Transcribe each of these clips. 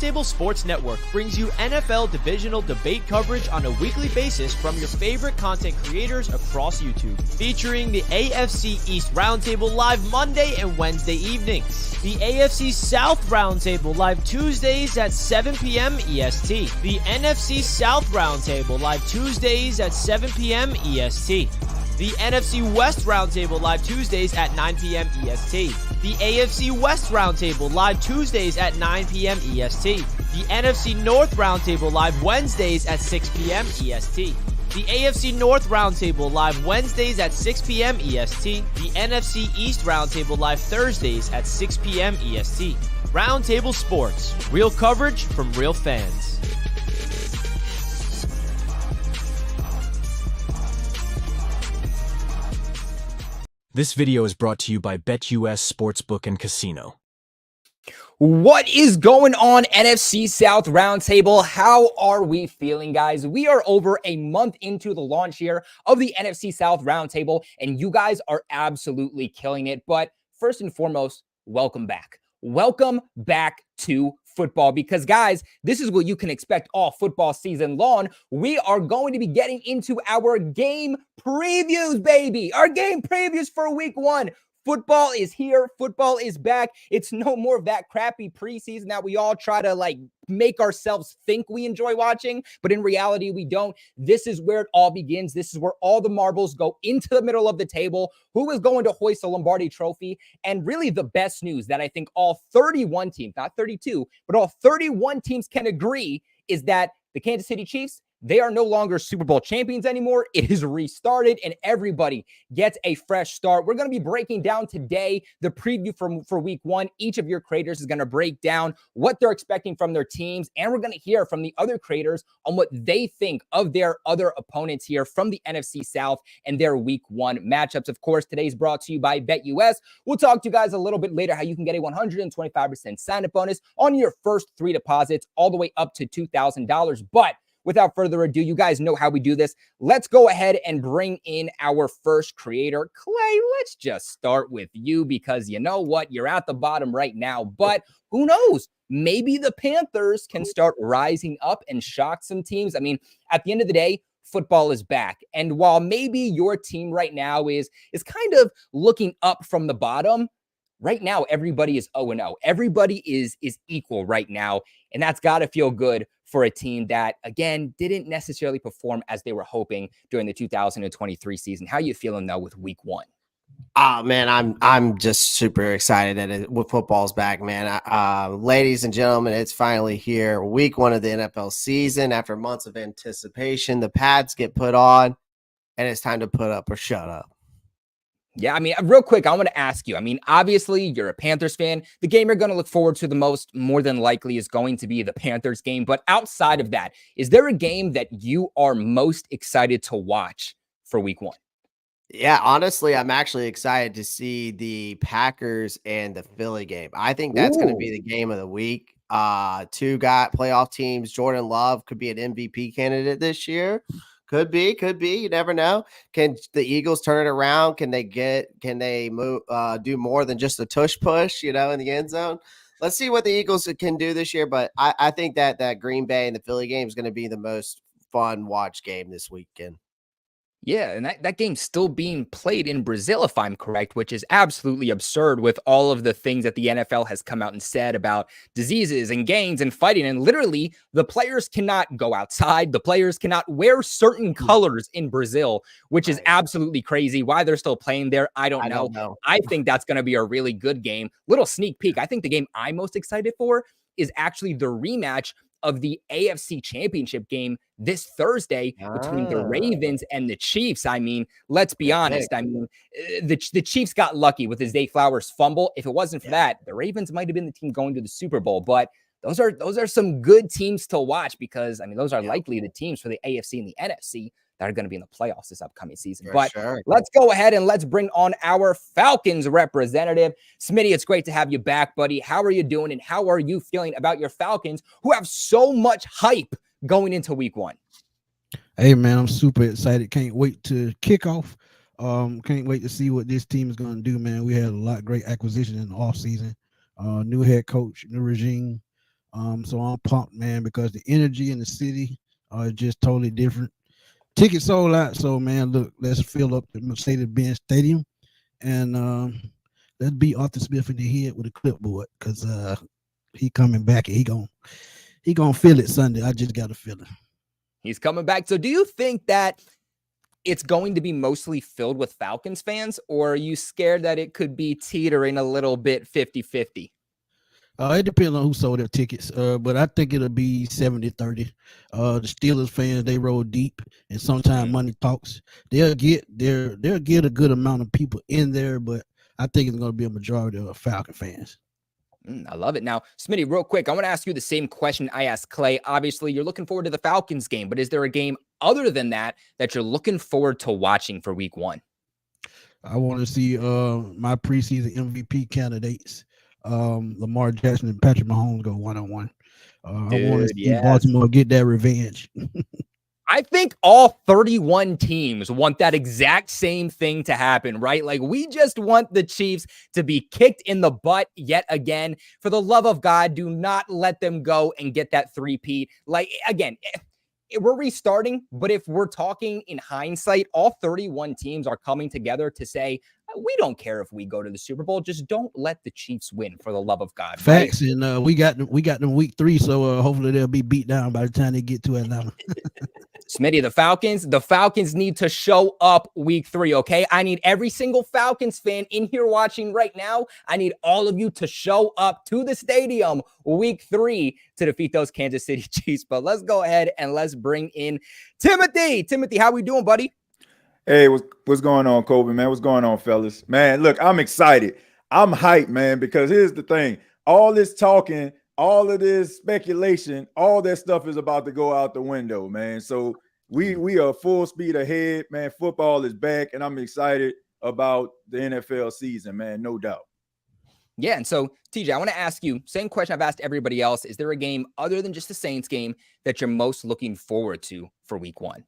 Roundtable Sports Network brings you NFL divisional debate coverage on a weekly basis from your favorite content creators across YouTube, featuring the AFC East Roundtable live Monday and Wednesday evenings, the AFC South Roundtable live Tuesdays at 7 p.m. EST, the NFC South Roundtable live Tuesdays at 7 p.m. EST, the NFC West Roundtable live Tuesdays at 9 p.m. EST. The AFC West Roundtable live Tuesdays at 9 p.m. EST. The NFC North Roundtable live Wednesdays at 6 p.m. EST. The AFC North Roundtable live Wednesdays at 6 p.m. EST. The NFC East Roundtable live Thursdays at 6 p.m. EST. Roundtable Sports. Real coverage from real fans. This video is brought to you by BetUS Sportsbook and Casino. What is going on, NFC South Roundtable? How are we feeling, guys? We are over a month into the launch here of the NFC South Roundtable, and you guys are absolutely killing it. But first and foremost, welcome back. Welcome back to football, because guys, this is what you can expect all football season long. We are going to be getting into our game previews, baby. Our game previews for week one. Football is here. Football is back. It's no more of that crappy preseason that we all try to make ourselves think we enjoy watching, but in reality, we don't. This is where it all begins. This is where all the marbles go into the middle of the table. Who is going to hoist a Lombardi trophy? And really the best news that I think all 31 teams, not 32, but all 31 teams can agree is that the Kansas City Chiefs, they are no longer Super Bowl champions anymore. It is restarted and everybody gets a fresh start. We're going to be breaking down today the preview for week one. Each of your creators is going to break down what they're expecting from their teams. And we're going to hear from the other creators on what they think of their other opponents here from the NFC South and their week one matchups. Of course, today's brought to you by BetUS. We'll talk to you guys a little bit later how you can get a 125% sign-up bonus on your first 3 deposits all the way up to $2,000. But without further ado, you guys know how we do this. Let's go ahead and bring in our first creator. Clay, let's just start with you because you know what? You're at the bottom right now, but who knows? Maybe the Panthers can start rising up and shock some teams. I mean, at the end of the day, football is back. And while maybe your team right now is kind of looking up from the bottom, right now, everybody is 0-0. Everybody is equal right now. And that's got to feel good for a team that, again, didn't necessarily perform as they were hoping during the 2023 season. How are you feeling, though, with week one? Man, I'm just super excited that football's back, man. Ladies and gentlemen, it's finally here. Week one of the NFL season. After months of anticipation, the pads get put on, and it's time to put up or shut up. Yeah, I mean, real quick, I want to ask you. I mean, obviously, you're a Panthers fan. The game you're going to look forward to the most, more than likely, is going to be the Panthers game. But outside of that, is there a game that you are most excited to watch for week one? Yeah, honestly, I'm actually excited to see the Packers and the Philly game. I think that's going to be the game of the week. Two playoff teams. Jordan Love could be an MVP candidate this year. Could be. You never know. Can the Eagles turn it around? Can they move, do more than just a tush push, in the end zone? Let's see what the Eagles can do this year. But I think that Green Bay and the Philly game is going to be the most fun watch game this weekend. Yeah, and that game's still being played in Brazil, if I'm correct, which is absolutely absurd with all of the things that the NFL has come out and said about diseases and gangs and fighting. And literally, the players cannot go outside. The players cannot wear certain colors in Brazil, which is absolutely crazy. Why they're still playing there, I don't know. I think that's going to be a really good game. Little sneak peek. I think the game I'm most excited for is actually the rematch of the AFC Championship game this Thursday between the Ravens and the Chiefs. I mean, let's be honest. I mean, the Chiefs got lucky with his Zay Flowers fumble. If it wasn't for that, the Ravens might have been the team going to the Super Bowl. But those are some good teams to watch because, I mean, those are likely the teams for the AFC and the NFC that are going to be in the playoffs this upcoming season. Let's go ahead and let's bring on our Falcons representative. Smitty, it's great to have you back, buddy. How are you doing, and how are you feeling about your Falcons, who have so much hype going into week one? Hey, man, I'm super excited. Can't wait to kick off. Can't wait to see what this team is going to do, man. We had a lot of great acquisition in the offseason. New head coach, new regime. So I'm pumped, man, because the energy in the city are just totally different. Tickets sold out, so man, look, let's fill up the Mercedes-Benz Stadium and let's beat Arthur Smith in the head with a clipboard because he coming back and he gonna feel it Sunday. I just got a feeling. He's coming back. So do you think that it's going to be mostly filled with Falcons fans, or are you scared that it could be teetering a little bit 50-50? It depends on who sold their tickets, but I think it'll be 70-30. The Steelers fans, they roll deep, and sometimes money talks. They'll get a good amount of people in there, but I think it's going to be a majority of Falcon fans. I love it. Now, Smitty, real quick, I want to ask you the same question I asked Clay. Obviously, you're looking forward to the Falcons game, but is there a game other than that you're looking forward to watching for week 1? I want to see my preseason MVP candidates, Lamar Jackson and Patrick Mahomes, go one-on-one. I want to see Baltimore get that revenge. I think all 31 teams want that exact same thing to happen, right? Like, we just want the Chiefs to be kicked in the butt yet again. For the love of God, do not let them go and get that three-peat. Like, again, we're restarting, but if we're talking in hindsight, all 31 teams are coming together to say, we don't care if we go to the Super Bowl. Just don't let the Chiefs win, for the love of God. Facts, right? And we got them week 3, so hopefully they'll be beat down by the time they get to Atlanta. Smitty, the Falcons need to show up week 3, okay? I need every single Falcons fan in here watching right now. I need all of you to show up to the stadium week 3 to defeat those Kansas City Chiefs. But let's go ahead and let's bring in Timothy. Timothy, how we doing, buddy? Hey, what's going on, Kobe, man? What's going on, fellas? Man, look, I'm excited. I'm hyped, man, because here's the thing. All this talking, all of this speculation, all that stuff is about to go out the window, man. So we are full speed ahead, man. Football is back, and I'm excited about the NFL season, man, no doubt. Yeah, and so, TJ, I want to ask you, same question I've asked everybody else. Is there a game other than just the Saints game that you're most looking forward to for week 1?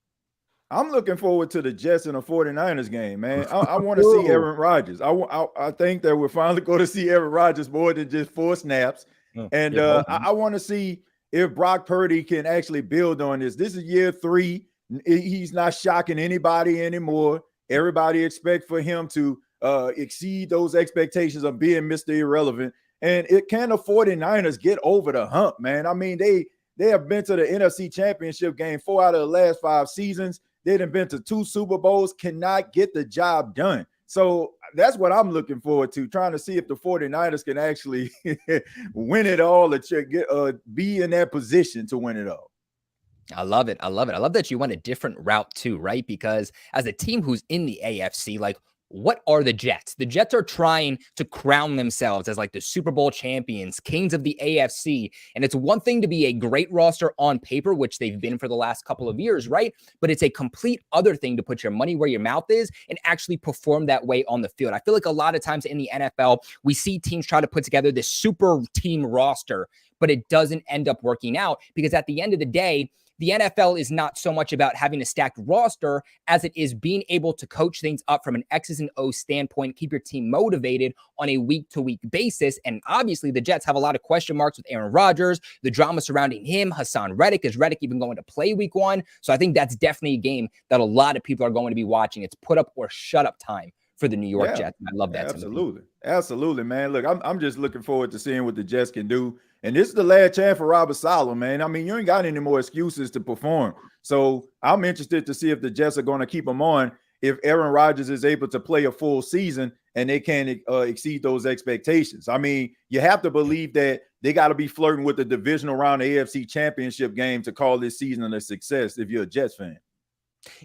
I'm looking forward to the Jets and the 49ers game, man. I want to see Aaron Rodgers. I think that we're finally going to see Aaron Rodgers more than just 4 snaps. And I want to see if Brock Purdy can actually build on this. This is year 3. He's not shocking anybody anymore. Everybody expects for him to exceed those expectations of being Mr. Irrelevant. And can the 49ers get over the hump, man? I mean, they have been to the NFC Championship game 4 out of the last 5 seasons. They've been to 2 Super Bowls, cannot get the job done. So that's what I'm looking forward to, trying to see if the 49ers can actually win it all or be in that position to win it all. I love it. I love it. I love that you went a different route too, right? Because as a team who's in the AFC, like, what are the Jets? The Jets are trying to crown themselves as like the Super Bowl champions, kings of the AFC. And it's one thing to be a great roster on paper, which they've been for the last couple of years, right? But it's a complete other thing to put your money where your mouth is and actually perform that way on the field. I feel like a lot of times in the NFL, we see teams try to put together this super team roster, but it doesn't end up working out because at the end of the day, the NFL is not so much about having a stacked roster as it is being able to coach things up from an X's and O's standpoint, keep your team motivated on a week-to-week basis. And obviously, the Jets have a lot of question marks with Aaron Rodgers, the drama surrounding him, Hassan Reddick. Is Reddick even going to play week 1? So I think that's definitely a game that a lot of people are going to be watching. It's put up or shut up time for the New York Jets. I love that. Absolutely. Absolutely, man. Look, I'm just looking forward to seeing what the Jets can do. And this is the last chance for Robert Saleh, man. I mean, you ain't got any more excuses to perform. So I'm interested to see if the Jets are going to keep him on if Aaron Rodgers is able to play a full season and they can exceed those expectations. I mean, you have to believe that they got to be flirting with the divisional round of AFC Championship game to call this season a success if you're a Jets fan.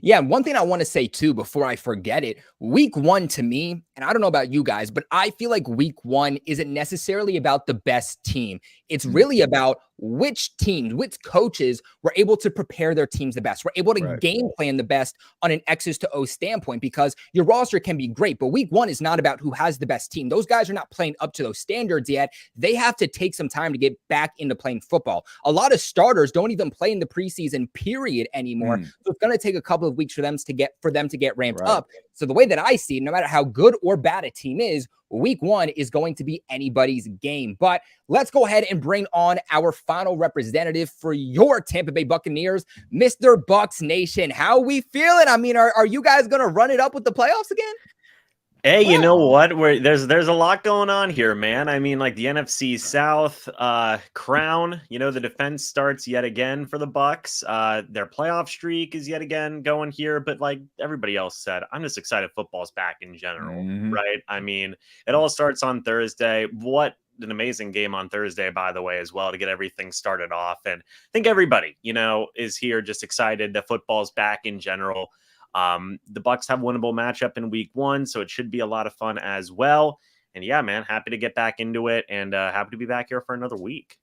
Yeah, one thing I want to say too before I forget it, week 1 to me, and I don't know about you guys, but I feel like week 1 isn't necessarily about the best team. It's really about which teams, which coaches were able to prepare their teams the best. We're able to game plan the best on an X's to O's standpoint because your roster can be great, but week 1 is not about who has the best team. Those guys are not playing up to those standards yet. They have to take some time to get back into playing football. A lot of starters don't even play in the preseason period anymore. So it's going to take a couple of weeks for them to get ramped up. So the way that I see it, no matter how good or bad a team is, week 1 is going to be anybody's game. But let's go ahead and bring on our final representative for your Tampa Bay Buccaneers, Mr. Bucs Nation. How we feeling? I mean, are you guys going to run it up with the playoffs again? Hey, you know what? There's a lot going on here, man. I mean, like the NFC South crown, the defense starts yet again for the Bucs. Their playoff streak is yet again going here, but like everybody else said, I'm just excited football's back in general, right? I mean, it all starts on Thursday. What an amazing game on Thursday, by the way, as well, to get everything started off. And I think everybody, is here just excited that football's back in general. The Bucs have a winnable matchup in week 1, so it should be a lot of fun as well. And yeah, man, happy to get back into it and happy to be back here for another week.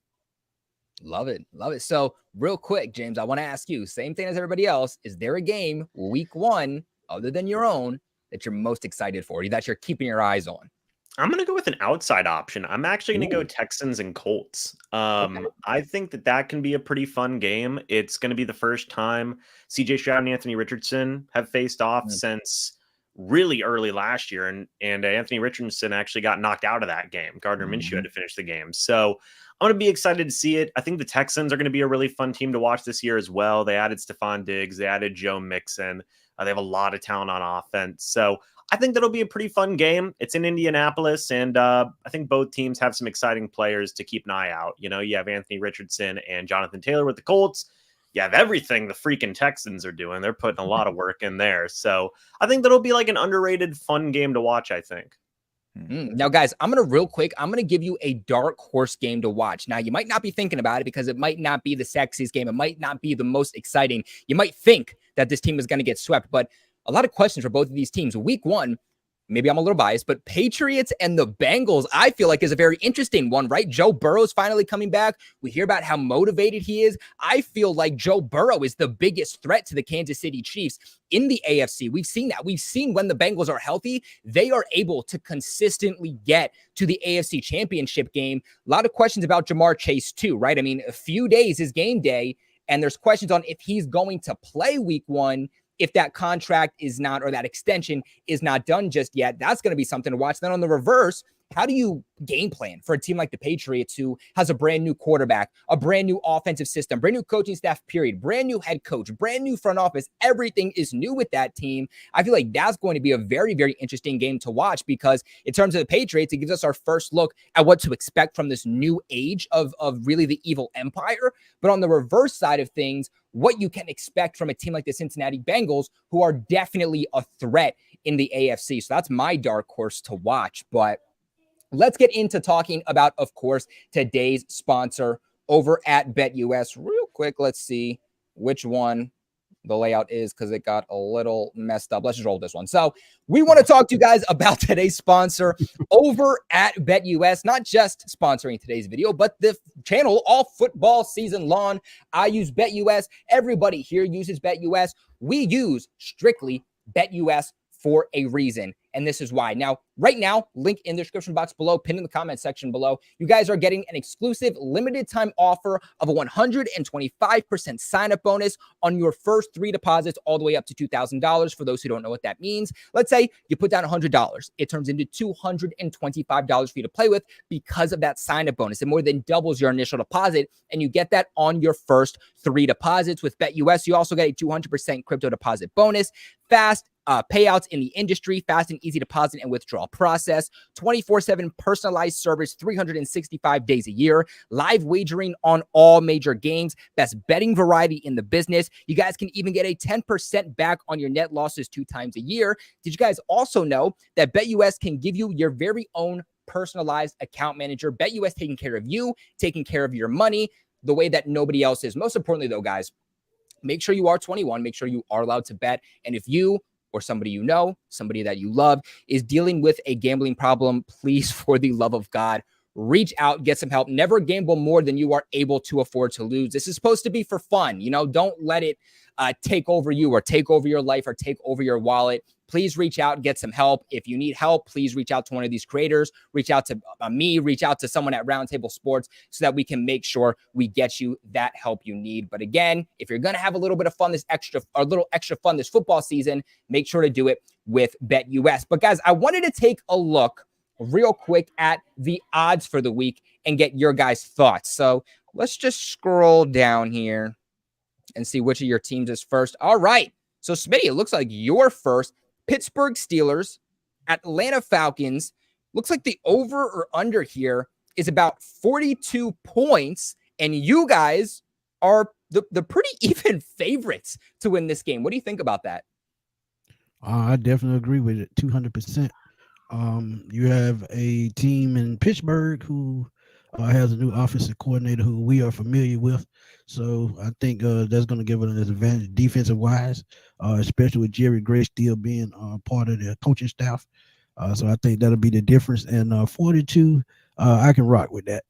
Love it. Love it. So real quick, James, I want to ask you, same thing as everybody else. Is there a game week 1 other than your own that you're most excited for, that you're keeping your eyes on? I'm going to go with an outside option. I'm actually going to go Texans and Colts. I think that can be a pretty fun game. It's going to be the first time CJ Stroud and Anthony Richardson have faced off since really early last year. And Anthony Richardson actually got knocked out of that game. Gardner Minshew had to finish the game. So I'm going to be excited to see it. I think the Texans are going to be a really fun team to watch this year as well. They added Stephon Diggs. They added Joe Mixon. They have a lot of talent on offense. So I think that'll be a pretty fun game. It's in Indianapolis, and I think both teams have some exciting players to keep an eye out. You have Anthony Richardson and Jonathan Taylor with the Colts. You have everything the freaking Texans are doing. They're putting a lot of work in there. So I think that'll be like an underrated, fun game to watch, I think. Now, guys, I'm going to give you a dark horse game to watch. Now, you might not be thinking about it because it might not be the sexiest game. It might not be the most exciting. You might think that this team is going to get swept, but a lot of questions for both of these teams. Week 1, maybe I'm a little biased, but Patriots and the Bengals, I feel like is a very interesting one, right? Joe Burrow's finally coming back. We hear about how motivated he is. I feel like Joe Burrow is the biggest threat to the Kansas City Chiefs in the AFC. We've seen that. We've seen when the Bengals are healthy, they are able to consistently get to the AFC Championship game. A lot of questions about Jamar Chase too, right? I mean, a few days is game day, and there's questions on if he's going to play week 1, if that contract is not, or that extension is not done just yet. That's going to be something to watch. Then on the reverse, how do you game plan for a team like the Patriots, who has a brand new quarterback, a brand new offensive system, brand new coaching staff, period, brand new head coach, brand new front office? Everything is new with that team. I feel like that's going to be a very, very interesting game to watch, because in terms of the Patriots, it gives us our first look at what to expect from this new age of really the evil empire. But on the reverse side of things, what you can expect from a team like the Cincinnati Bengals, who are definitely a threat in the AFC. So that's my dark horse to watch. But let's get into talking about, of course, today's sponsor over at BetUS. Real quick, let's see which one the layout is, because it got a little messed up. Let's just roll this one. So we want to talk to you guys about today's sponsor over at BetUS, not just sponsoring today's video, but the channel all football season long. I use BetUS. Everybody here uses BetUS. We use strictly BetUS for a reason, and this is why. Now, right now, link in the description box below, pinned in the comment section below. You guys are getting an exclusive limited time offer of a 125% sign-up bonus on your first 3 deposits, all the way up to $2,000. For those who don't know what that means, let's say you put down $100. It turns into $225 for you to play with because of that sign-up bonus. It more than doubles your initial deposit, and you get that on your first 3 deposits. With BetUS, you also get a 200% crypto deposit bonus, fast payouts in the industry, fast and easy deposit and withdrawal process, 24/7 personalized service, 365 days a year, live wagering on all major games, best betting variety in the business. You guys can even get a 10% back on your net losses 2 times a year. Did you guys also know that BetUS can give you your very own personalized account manager? BetUS taking care of you, taking care of your money the way that nobody else is. Most importantly, though, guys, make sure you are 21. Make sure you are allowed to bet. And if you or somebody you know, somebody that you love, is dealing with a gambling problem, please, for the love of God, reach out, get some help. Never gamble more than you are able to afford to lose. This is supposed to be for fun. Don't let it take over you or take over your life or take over your wallet. Please reach out, get some help. If you need help, please reach out to one of these creators, reach out to me, reach out to someone at Roundtable Sports so that we can make sure we get you that help you need. But again, if you're going to have a little bit of fun, a little extra fun this football season, make sure to do it with BetUS. But guys, I wanted to take a look real quick at the odds for the week and get your guys' thoughts. So let's just scroll down here and see which of your teams is first. All right. So Smitty, it looks like you're first. Pittsburgh Steelers, Atlanta Falcons. Looks like the over or under here is about 42 points. And you guys are the pretty even favorites to win this game. What do you think about that? I definitely agree with it 200%. You have a team in Pittsburgh who has a new offensive coordinator who we are familiar with. So I think that's going to give it an advantage defensive wise, especially with Jerry Gray still being part of the coaching staff. So I think that'll be the difference. And 42, I can rock with that.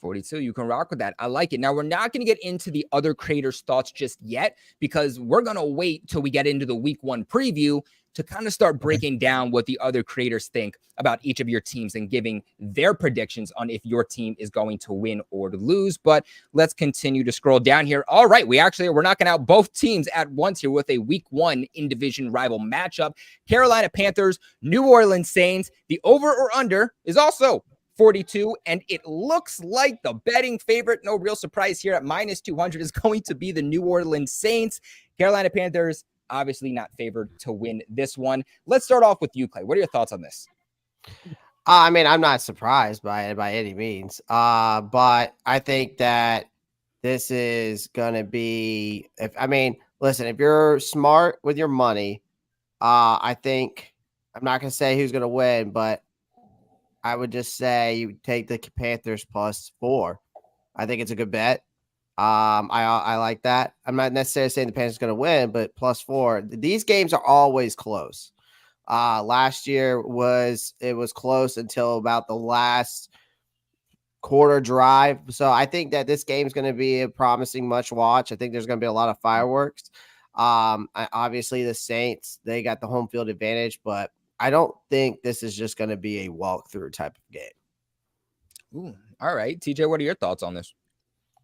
42, you can rock with that. I like it. Now, we're not going to get into the other creators' thoughts just yet because we're going to wait till we get into the week 1 preview to kind of start breaking down what the other creators think about each of your teams and giving their predictions on if your team is going to win or to lose. But let's continue to scroll down here. All right, we're knocking out both teams at once here with a week 1 in-division rival matchup. Carolina Panthers, New Orleans Saints. The over or under is also 42, and it looks like the betting favorite, no real surprise here, at -200 is going to be the New Orleans Saints. Carolina Panthers, obviously not favored to win this one. Let's start off with you, Clay. What are your thoughts on this? I mean, I'm not surprised by it by any means, but I think that this is going to be – listen, if you're smart with your money, I think – I'm not going to say who's going to win, but I would just say you take the Panthers +4. I think it's a good bet. I like that. I'm not necessarily saying the Panthers are going to win, but +4. These games are always close. Last year was close until about the last quarter drive. So I think that this game is going to be a promising much watch. I think there's going to be a lot of fireworks. Obviously the Saints, they got the home field advantage, but I don't think this is just going to be a walkthrough type of game. Ooh, all right. TJ, what are your thoughts on this?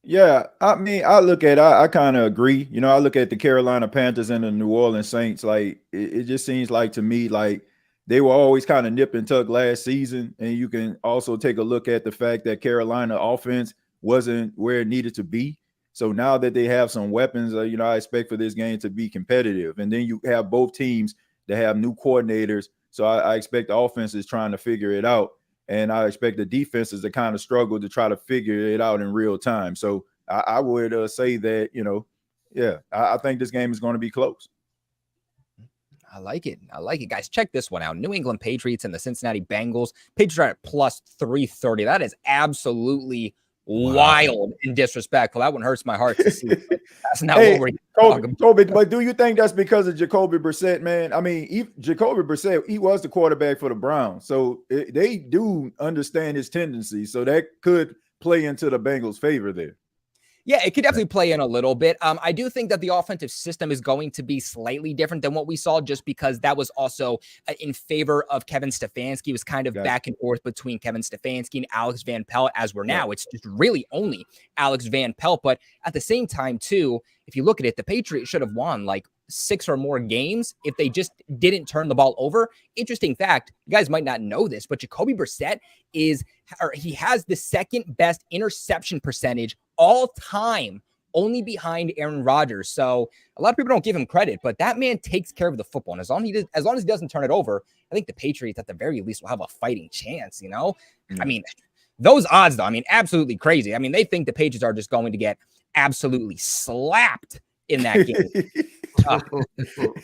Yeah, I mean, I kind of agree. I look at the Carolina Panthers and the New Orleans Saints. Like, it just seems like to me, like they were always kind of nip and tuck last season. And you can also take a look at the fact that Carolina offense wasn't where it needed to be. So now that they have some weapons, I expect for this game to be competitive. And then you have both teams that have new coordinators. So I expect the offense is trying to figure it out. And I expect the defenses to kind of struggle to try to figure it out in real time. So I would say that, I think this game is going to be close. I like it. Guys, check this one out. New England Patriots and the Cincinnati Bengals. Patriots are at +330. That is absolutely wild and disrespectful. That one hurts my heart to see. That's not what we're talking about. Kobe, but do you think that's because of Jacoby Brissett, man? I mean, Jacoby Brissett, he was the quarterback for the Browns. So they do understand his tendencies. So that could play into the Bengals' favor there. Yeah, it could definitely play in a little bit. I do think that the offensive system is going to be slightly different than what we saw, just because that was also in favor of Kevin Stefanski. It was kind of back and forth between Kevin Stefanski and Alex Van Pelt, as we're now. It's just really only Alex Van Pelt. But at the same time, too, if you look at it, the Patriots should have won like 6 or more games if they just didn't turn the ball over. Interesting fact, you guys might not know this, but Jacoby Brissett he has the second best interception percentage all time, only behind Aaron Rodgers. So a lot of people don't give him credit, but that man takes care of the football. And as long as he doesn't turn it over, I think the Patriots at the very least will have a fighting chance, I mean, those odds though, absolutely crazy. They think the Patriots are just going to get absolutely slapped in that game.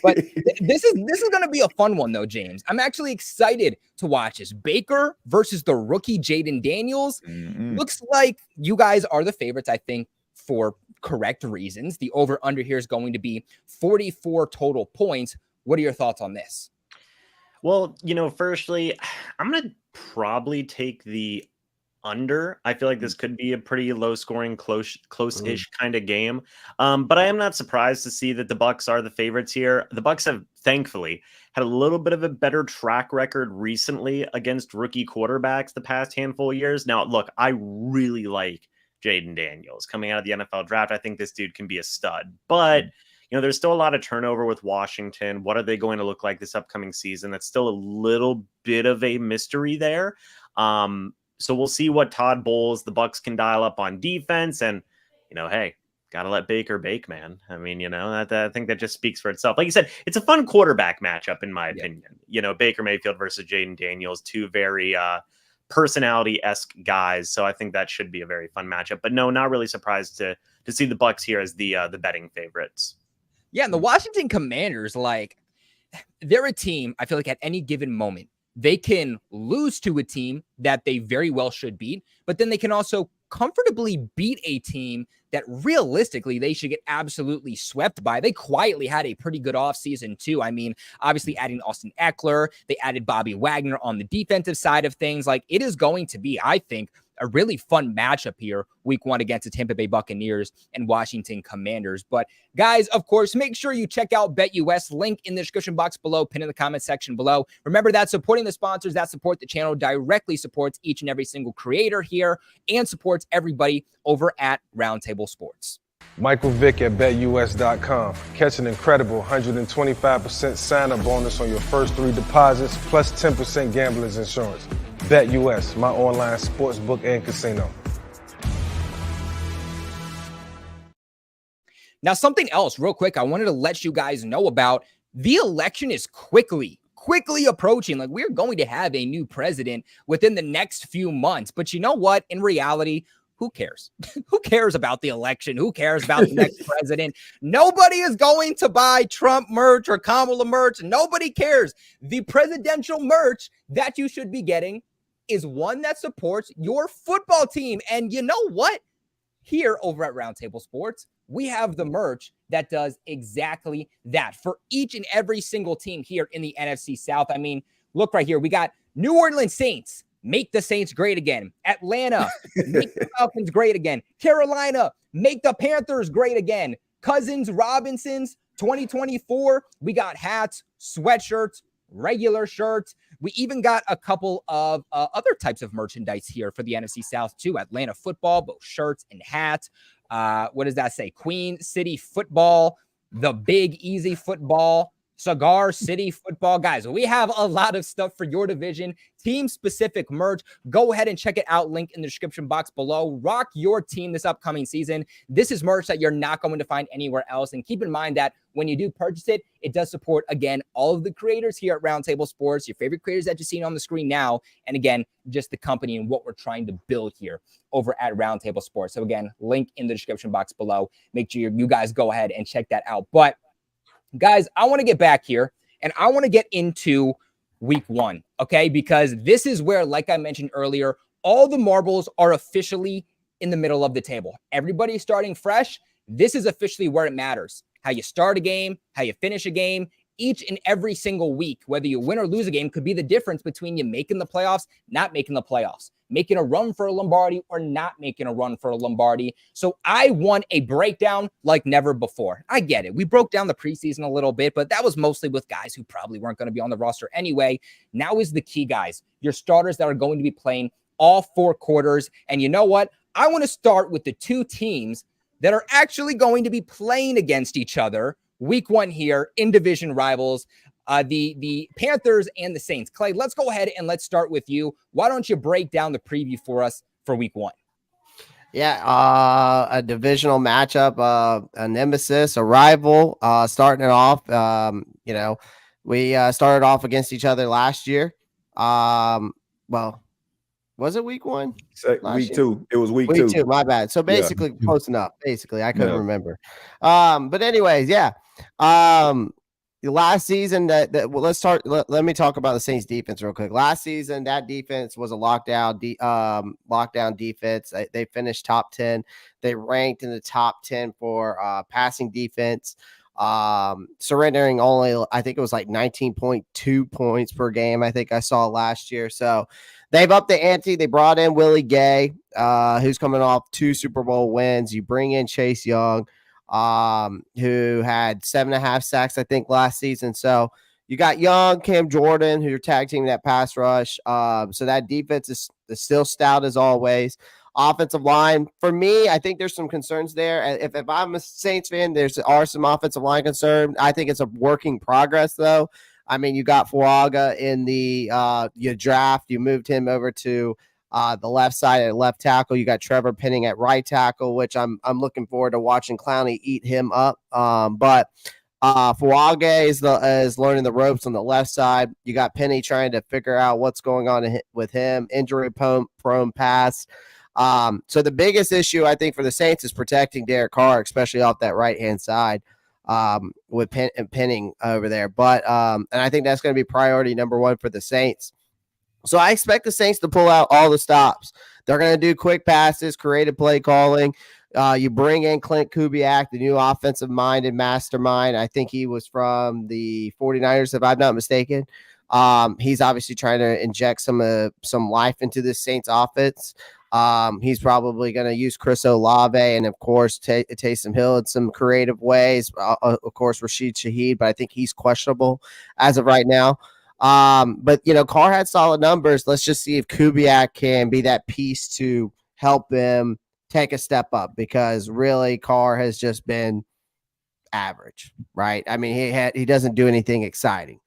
But this is going to be a fun one though, James. I'm actually excited to watch this. Baker versus the rookie Jaden Daniels. Looks like you guys are the favorites, I think, for correct reasons. The over-under here is going to be 44 total points. What are your thoughts on this? Well, firstly, I'm going to probably take the under. I feel like this could be a pretty low scoring, close-ish kind of game. But I am not surprised to see that the Bucs are the favorites here. The Bucs have thankfully had a little bit of a better track record recently against rookie quarterbacks the past handful of years. Now, look, I really like Jaden Daniels coming out of the NFL draft. I think this dude can be a stud, but there's still a lot of turnover with Washington. What are they going to look like this upcoming season? That's still a little bit of a mystery there. So we'll see what Todd Bowles, the Bucs, can dial up on defense. And, hey, got to let Baker bake, man. I mean, I think that just speaks for itself. Like you said, it's a fun quarterback matchup, in my opinion. Baker Mayfield versus Jaden Daniels, two very personality-esque guys. So I think that should be a very fun matchup. But no, not really surprised to see the Bucs here as the betting favorites. Yeah, and the Washington Commanders, they're a team, I feel like at any given moment, they can lose to a team that they very well should beat, but then they can also comfortably beat a team that realistically they should get absolutely swept by. They quietly had a pretty good offseason too. I mean, obviously adding Austin Eckler, they added Bobby Wagner on the defensive side of things. It is going to be, I think, a really fun matchup here, week 1 against the Tampa Bay Buccaneers and Washington Commanders. But guys, of course, make sure you check out BetUS, link in the description box below, pin in the comment section below. Remember that supporting the sponsors that support the channel directly supports each and every single creator here and supports everybody over at Roundtable Sports. Michael Vick at BetUS.com. Catch an incredible 125% sign-up bonus on your first 3 deposits, plus 10% gambler's insurance. BetUS, my online sportsbook and casino. Now, something else real quick I wanted to let you guys know about. The election is quickly approaching. We're going to have a new president within the next few months. But you know what? In reality, who cares? Who cares about the election? Who cares about the next president? Nobody is going to buy Trump merch or Kamala merch. Nobody cares. The presidential merch that you should be getting is one that supports your football team. And you know what? Here over at Roundtable Sports, we have the merch that does exactly that for each and every single team here in the NFC South. I mean, look right here. We got New Orleans Saints. Make the Saints great again. Atlanta, make the Falcons great again. Carolina, make the Panthers great again. Cousins, Robinsons, 2024. We got hats, sweatshirts, regular shirts. We even got a couple of other types of merchandise here for the NFC South too. Atlanta football, both shirts and hats. What does that say? Queen City football, the Big Easy football, Cigar City football. Guys, we have a lot of stuff for your division, team-specific merch. Go ahead and check it out. Link in the description box below. Rock your team this upcoming season. This is merch that you're not going to find anywhere else. And keep in mind that when you do purchase it, it does support, again, all of the creators here at Roundtable Sports, your favorite creators that you're seeing on the screen now. And again, just the company and what we're trying to build here over at Roundtable Sports. So again, link in the description box below. Make sure you guys go ahead and check that out. But guys, I want to get back here and I want to get into week 1, okay? Because this is where, like I mentioned earlier, all the marbles are officially in the middle of the table. Everybody's starting fresh. This is officially where it matters. How you start a game, how you finish a game, each and every single week, whether you win or lose a game, could be the difference between you making the playoffs, not making the playoffs, making a run for a Lombardi or not making a run for a Lombardi. So I want a breakdown like never before. I get it. We broke down the preseason a little bit, but that was mostly with guys who probably weren't going to be on the roster anyway. Now is the key, guys. Your starters that are going to be playing all 4 quarters. And you know what? I want to start with the 2 teams that are actually going to be playing against each other week 1 here in division rivals, the Panthers and the Saints. Clay, let's go ahead and let's start with you. Why don't you break down the preview for us for week 1? Yeah, a divisional matchup, a nemesis, a rival, starting it off. We started off against each other last year. Well, was it week 1? Week 2. It was week 2. My bad. So basically, close enough. Basically, I couldn't remember. But anyways, yeah. Last season, let's start. Let me talk about the Saints defense real quick. Last season, that defense was a lockdown defense. They finished top 10. They ranked in the top 10 for passing defense. surrendering only, I think it was like 19.2 points per game, I think I saw last year. So they've upped the ante. They brought in Willie Gay, who's coming off 2 Super Bowl wins. You bring in Chase Young, who had 7.5 sacks, I think, last season. So you got Young, Cam Jordan, who you're tag teaming that pass rush. So that defense is still stout as always. Offensive line, for me, I think there's some concerns there. If I'm a Saints fan, are some offensive line concerns. I think it's a working progress, though. I mean, you got Fuaga in the you draft. You moved him over to the left side at left tackle. You got Trevor Penning at right tackle, which I'm looking forward to watching Clowney eat him up. But Fuaga is learning the ropes on the left side. You got Penny trying to figure out what's going on with him. Injury prone pass. So the biggest issue, I think, for the Saints is protecting Derek Carr, especially off that right-hand side with Penning over there. But and I think that's going to be priority number 1 for the Saints. So I expect the Saints to pull out all the stops. They're going to do quick passes, creative play calling. You bring in Clint Kubiak, the new offensive mind and mastermind. I think he was from the 49ers, if I'm not mistaken. He's obviously trying to inject some life into this Saints offense. He's probably going to use Chris Olave and, of course, Taysom Hill in some creative ways. Of course, Rashid Shaheed, but I think he's questionable as of right now. But, Carr had solid numbers. Let's just see if Kubiak can be that piece to help him take a step up, because really Carr has just been average, right? I mean, he doesn't do anything exciting.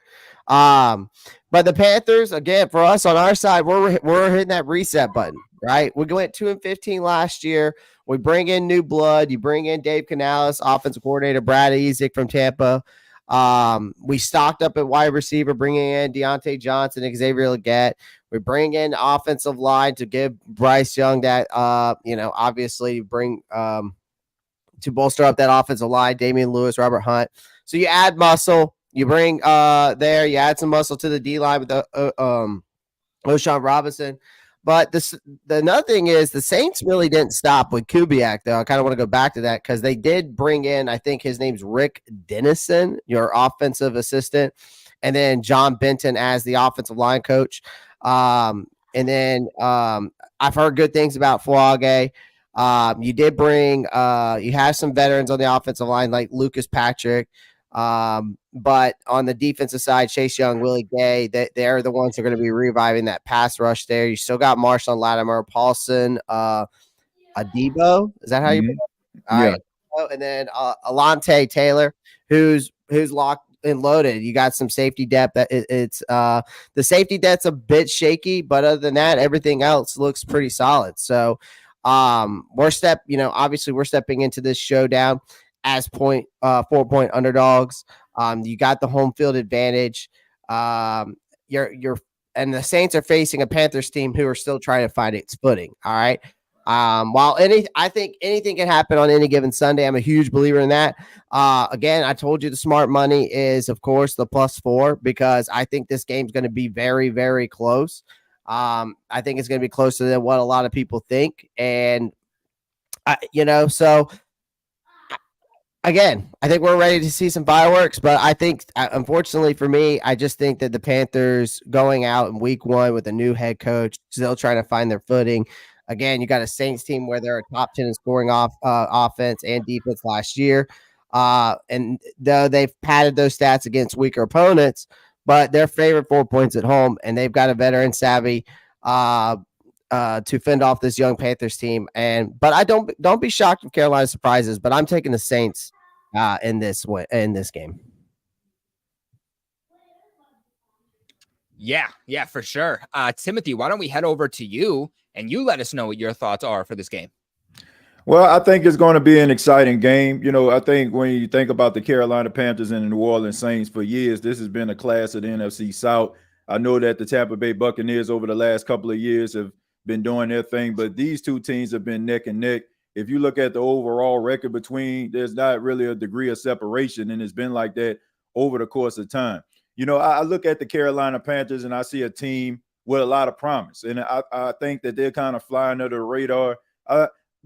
But the Panthers, again, for us on our side, we're hitting that reset button, right? We went 2-15 last year. We bring in new blood. You bring in Dave Canales, offensive coordinator, Brad Ezick from Tampa. We stocked up at wide receiver, bringing in Deontay Johnson, Xavier Legette. We bring in offensive line to give Bryce Young that, obviously bring to bolster up that offensive line, Damian Lewis, Robert Hunt. So you add muscle. You bring you add some muscle to the D line with O'Shawn Robinson. But another thing is the Saints really didn't stop with Kubiak, though. I kind of want to go back to that because they did bring in, I think his name's Rick Dennison, your offensive assistant, and then John Benton as the offensive line coach. And then I've heard good things about Fuaga. You did bring you have some veterans on the offensive line like Lucas Patrick. But on the defensive side, Chase Young, Willie Gay, they're the ones who are going to be reviving that pass rush there. You still got Marshawn Lattimore, Paulson, Adebo. Is that how you put it? All right. And then Alante Taylor, who's locked and loaded. You got some safety depth. It's the safety depth's a bit shaky, but other than that, everything else looks pretty solid. So obviously we're stepping into this showdown as 4-point underdogs. You got the home field advantage. You're and the Saints are facing a Panthers team who are still trying to find its footing. All right. I think anything can happen on any given Sunday. I'm a huge believer in that. Again, I told you the smart money is, of course, the +4, because I think this game's going to be very, very close. I think it's going to be closer than what a lot of people think. And, so again, I think we're ready to see some fireworks, but I think, unfortunately for me, I just think that the Panthers going out in week 1 with a new head coach, still trying to find their footing. Again, you got a Saints team where they're a top 10 in scoring offense and defense last year. And though they've padded those stats against weaker opponents, but they're favored 4 points at home, and they've got a veteran savvy to fend off this young Panthers team. But I don't be shocked if Carolina surprises, but I'm taking the Saints in this game. Yeah, for sure. Timothy, why don't we head over to you and you let us know what your thoughts are for this game? Well, I think it's going to be an exciting game. I think when you think about the Carolina Panthers and the New Orleans Saints for years, this has been a class of the NFC South. I know that the Tampa Bay Buccaneers over the last couple of years have been doing their thing, but these two teams have been neck and neck. If you look at the overall record between, there's not really a degree of separation, and it's been like that over the course of time. I look at the Carolina Panthers and I see a team with a lot of promise, and I think that they're kind of flying under the radar.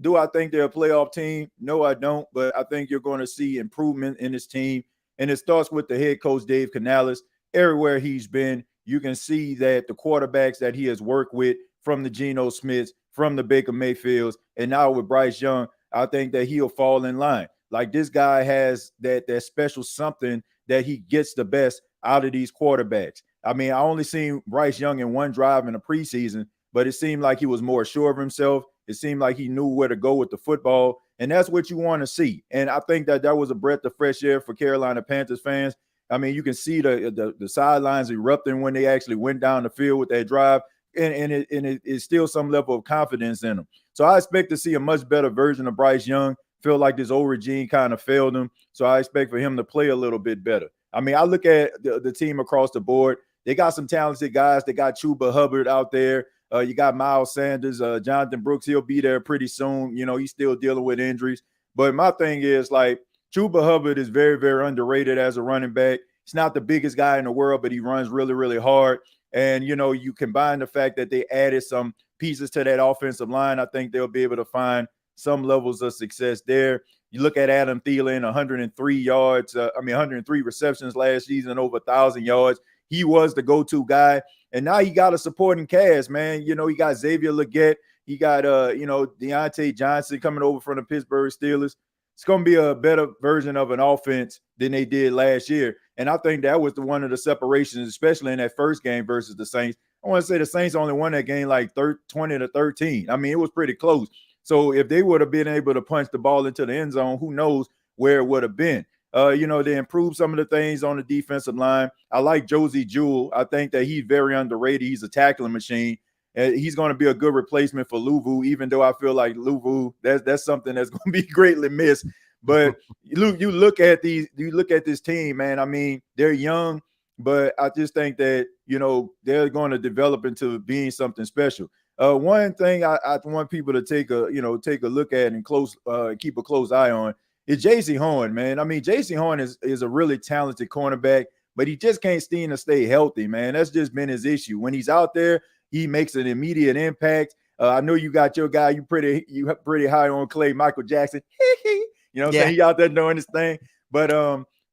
Do I think they're a playoff team? No, I don't. But I think you're going to see improvement in this team. And it starts with the head coach, Dave Canales. Everywhere he's been, you can see that the quarterbacks that he has worked with, from the Geno Smiths, from the Baker Mayfields, and now with Bryce Young, I think that he'll fall in line. Like, this guy has that special something that he gets the best out of these quarterbacks. I mean, I only seen Bryce Young in one drive in the preseason, but it seemed like he was more sure of himself. It seemed like he knew where to go with the football, and that's what you want to see. And I think that was a breath of fresh air for Carolina Panthers fans. I mean, you can see the sidelines erupting when they actually went down the field with that drive, and it is still some level of confidence in them. So I expect to see a much better version of Bryce Young. Feel like this old regime kind of failed him, so I expect for him to play a little bit better. I mean, I look at the team across the board. They got some talented guys. They got Chuba Hubbard out there. You got Miles Sanders, Jonathan Brooks. He'll be there pretty soon. You know, he's still dealing with injuries. But my thing is, like, Chuba Hubbard is very, very underrated as a running back. He's not the biggest guy in the world, but he runs really, really hard. And, you know, you combine the fact that they added some pieces to that offensive line, I think they'll be able to find some levels of success there. You look at Adam Thielen, 103 receptions last season, over 1,000 yards. He was the go-to guy. And now he got a supporting cast, man. You know, he got Xavier Legette. He got, Deontay Johnson coming over from the Pittsburgh Steelers. It's going to be a better version of an offense than they did last year. And I think that was one of the separations, especially in that first game versus the Saints. I want to say the Saints only won that game like 20-13. I mean, it was pretty close. So if they would have been able to punch the ball into the end zone, who knows where it would have been. They improved some of the things on the defensive line. I like Josie Jewell. I think that he's very underrated. He's a tackling machine. He's going to be a good replacement for Luvu, even though I feel like Luvu, that's something that's going to be greatly missed. But you look at this team, man. I mean, they're young, but I just think that, you know, they're going to develop into being something special. One thing I want people to take a look at and keep a close eye on is J.C. Horn, man. I mean, J.C. Horn is a really talented cornerback, but he just can't seem to stay healthy, man. That's just been his issue. When he's out there, he makes an immediate impact. I know you got your guy, you pretty high on Clay, Michael Jackson. You know what I'm saying? He out there doing his thing. But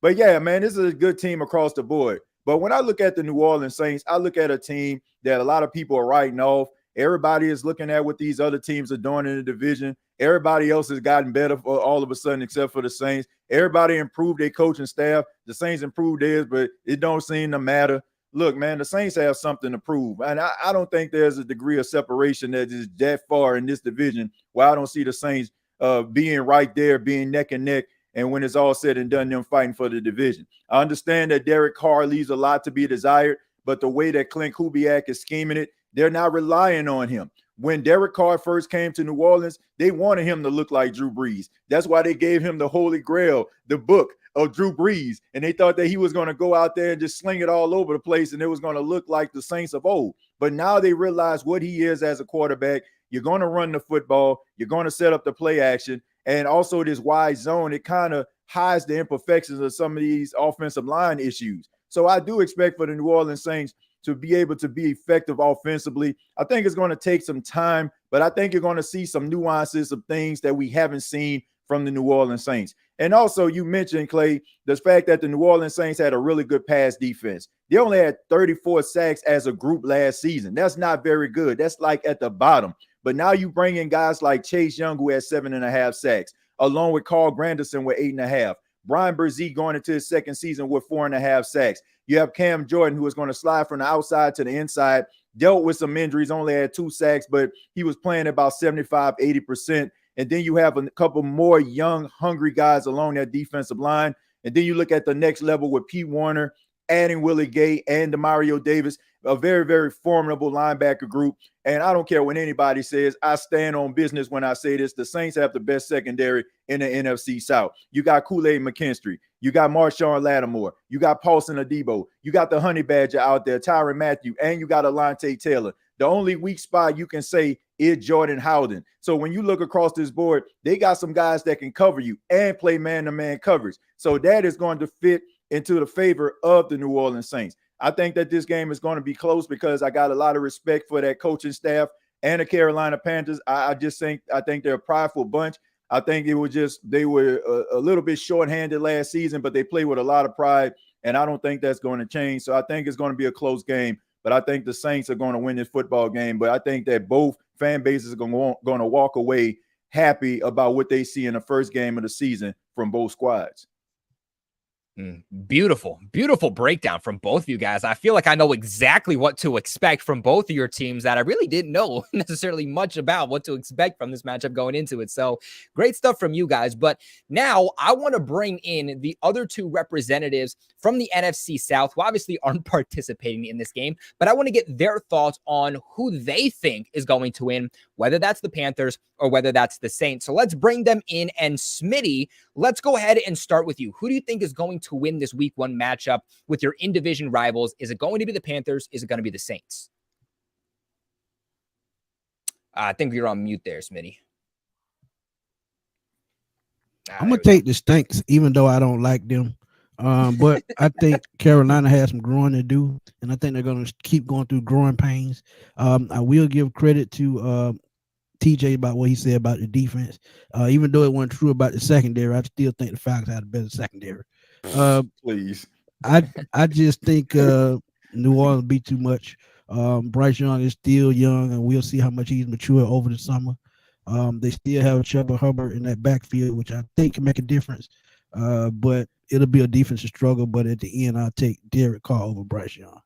yeah, man, this is a good team across the board. But when I look at the New Orleans Saints, I look at a team that a lot of people are writing off. Everybody is looking at what these other teams are doing in the division. Everybody else has gotten better for all of a sudden, except for the Saints. Everybody improved their coaching staff. The Saints improved theirs, but it don't seem to matter. Look, man, the Saints have something to prove. And I don't think there's a degree of separation that is that far in this division where I don't see the Saints being right there, being neck and neck. And when it's all said and done, them fighting for the division. I understand that Derek Carr leaves a lot to be desired, but the way that Clint Kubiak is scheming it, they're not relying on him. When Derek Carr first came to New Orleans, they wanted him to look like Drew Brees. That's why they gave him the Holy Grail, the book of Drew Brees. And they thought that he was going to go out there and just sling it all over the place, and it was going to look like the Saints of old. But now they realize what he is as a quarterback. You're going to run the football. You're going to set up the play action. And also this wide zone, it kind of hides the imperfections of some of these offensive line issues. So I do expect for the New Orleans Saints to be able to be effective offensively. I think it's going to take some time, but I think you're going to see some nuances of things that we haven't seen from the New Orleans Saints. And also, you mentioned, Clay, the fact that the New Orleans Saints had a really good pass defense. They only had 34 sacks as a group last season. That's not very good. That's like at the bottom. But now you bring in guys like Chase Young, who had 7.5 sacks, along with Carl Granderson with 8.5. Brian Brzee going into his second season with 4.5 sacks. You have Cam Jordan, who is going to slide from the outside to the inside, dealt with some injuries, only had 2 sacks, but he was playing about 75-80%. And then you have a couple more young, hungry guys along that defensive line. And then you look at the next level with Pete Warner, adding Willie Gay and Demario Davis, a very, very formidable linebacker group. And I don't care what anybody says. I stand on business when I say this. The Saints have the best secondary in the NFC South. You got Kool-Aid McKinstry. You got Marshawn Lattimore. You got Paulson Adebo. You got the Honey Badger out there, Tyrann Mathieu, and you got Alontae Taylor. The only weak spot you can say is Jordan Howden. So when you look across this board, they got some guys that can cover you and play man-to-man coverage. So that is going to fit into the favor of the New Orleans Saints. I think that this game is going to be close because I got a lot of respect for that coaching staff. and the Carolina Panthers. I think they're a prideful bunch. I think it was just they were a little bit shorthanded last season, but they play with a lot of pride, and I don't think that's going to change. So I think it's going to be a close game, but I think the Saints are going to win this football game. But I think that both fan bases are going to walk away happy about what they see in the first game of the season from both squads. Beautiful breakdown from both of you guys. I feel like I know exactly what to expect from both of your teams that I really didn't know necessarily much about what to expect from this matchup going into it. So great stuff from you guys. But now I want to bring in the other two representatives from the NFC South who obviously aren't participating in this game, but I want to get their thoughts on who they think is going to win, whether that's the Panthers or whether that's the Saints. So let's bring them in. And Smitty, let's go ahead and start with you. Who do you think is going to win this week one matchup with your in-division rivals? Is it going to be the Panthers? Is it going to be the Saints? I think you're on mute there, Smitty. I'm going to take the Saints, even though I don't like them. But I think Carolina has some growing to do, and I think they're going to keep going through growing pains. I will give credit to TJ about what he said about the defense. Even though it wasn't true about the secondary, I still think the Falcons had a better secondary. Please. I just think New Orleans be too much. Bryce Young is still young, and we'll see how much he's matured over the summer. They still have Chuba Hubbard in that backfield, which I think can make a difference. But it'll be a defensive struggle. But at the end, I'll take Derek Carr over Bryce Young.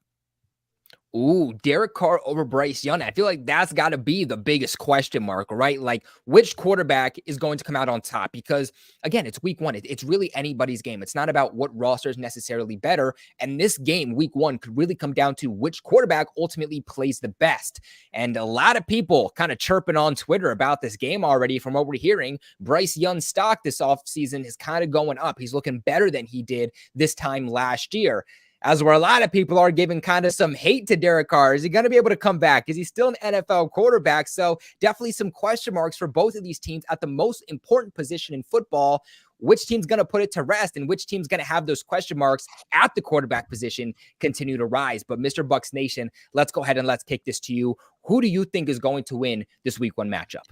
Ooh, Derek Carr over Bryce Young. I feel like that's got to be the biggest question mark, right? Like, which quarterback is going to come out on top? Because, again, it's week one. It's really anybody's game. It's not about what roster is necessarily better. And this game, week one, could really come down to which quarterback ultimately plays the best. And a lot of people kind of chirping on Twitter about this game already from what we're hearing. Bryce Young's stock this offseason is kind of going up. He's looking better than he did this time last year. As where a lot of people are giving kind of some hate to Derek Carr. Is he going to be able to come back? Is he still an NFL quarterback? So definitely some question marks for both of these teams at the most important position in football. Which team's going to put it to rest and which team's going to have those question marks at the quarterback position continue to rise? But Mr. Bucks Nation, let's go ahead and let's kick this to you. Who do you think is going to win this week one matchup?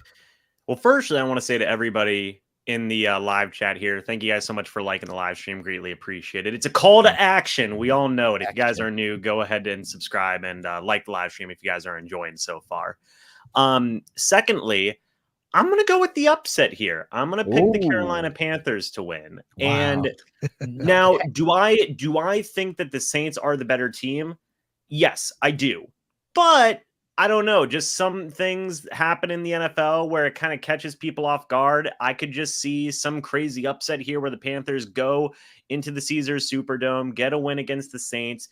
Well, firstly, I want to say to everybody in the live chat here, thank you guys so much for liking the live stream. Greatly appreciate it. It's a call to action. We all know it. If you guys are new, go ahead and subscribe and like the live stream if you guys are enjoying so far. Secondly, I'm going to go with the upset here. I'm going to pick the Carolina Panthers to win. Wow. And now, do I think that the Saints are the better team? Yes, I do. But I don't know. Just some things happen in the NFL where it kind of catches people off guard. I could just see some crazy upset here where the Panthers go into the Caesars Superdome, get a win against the Saints,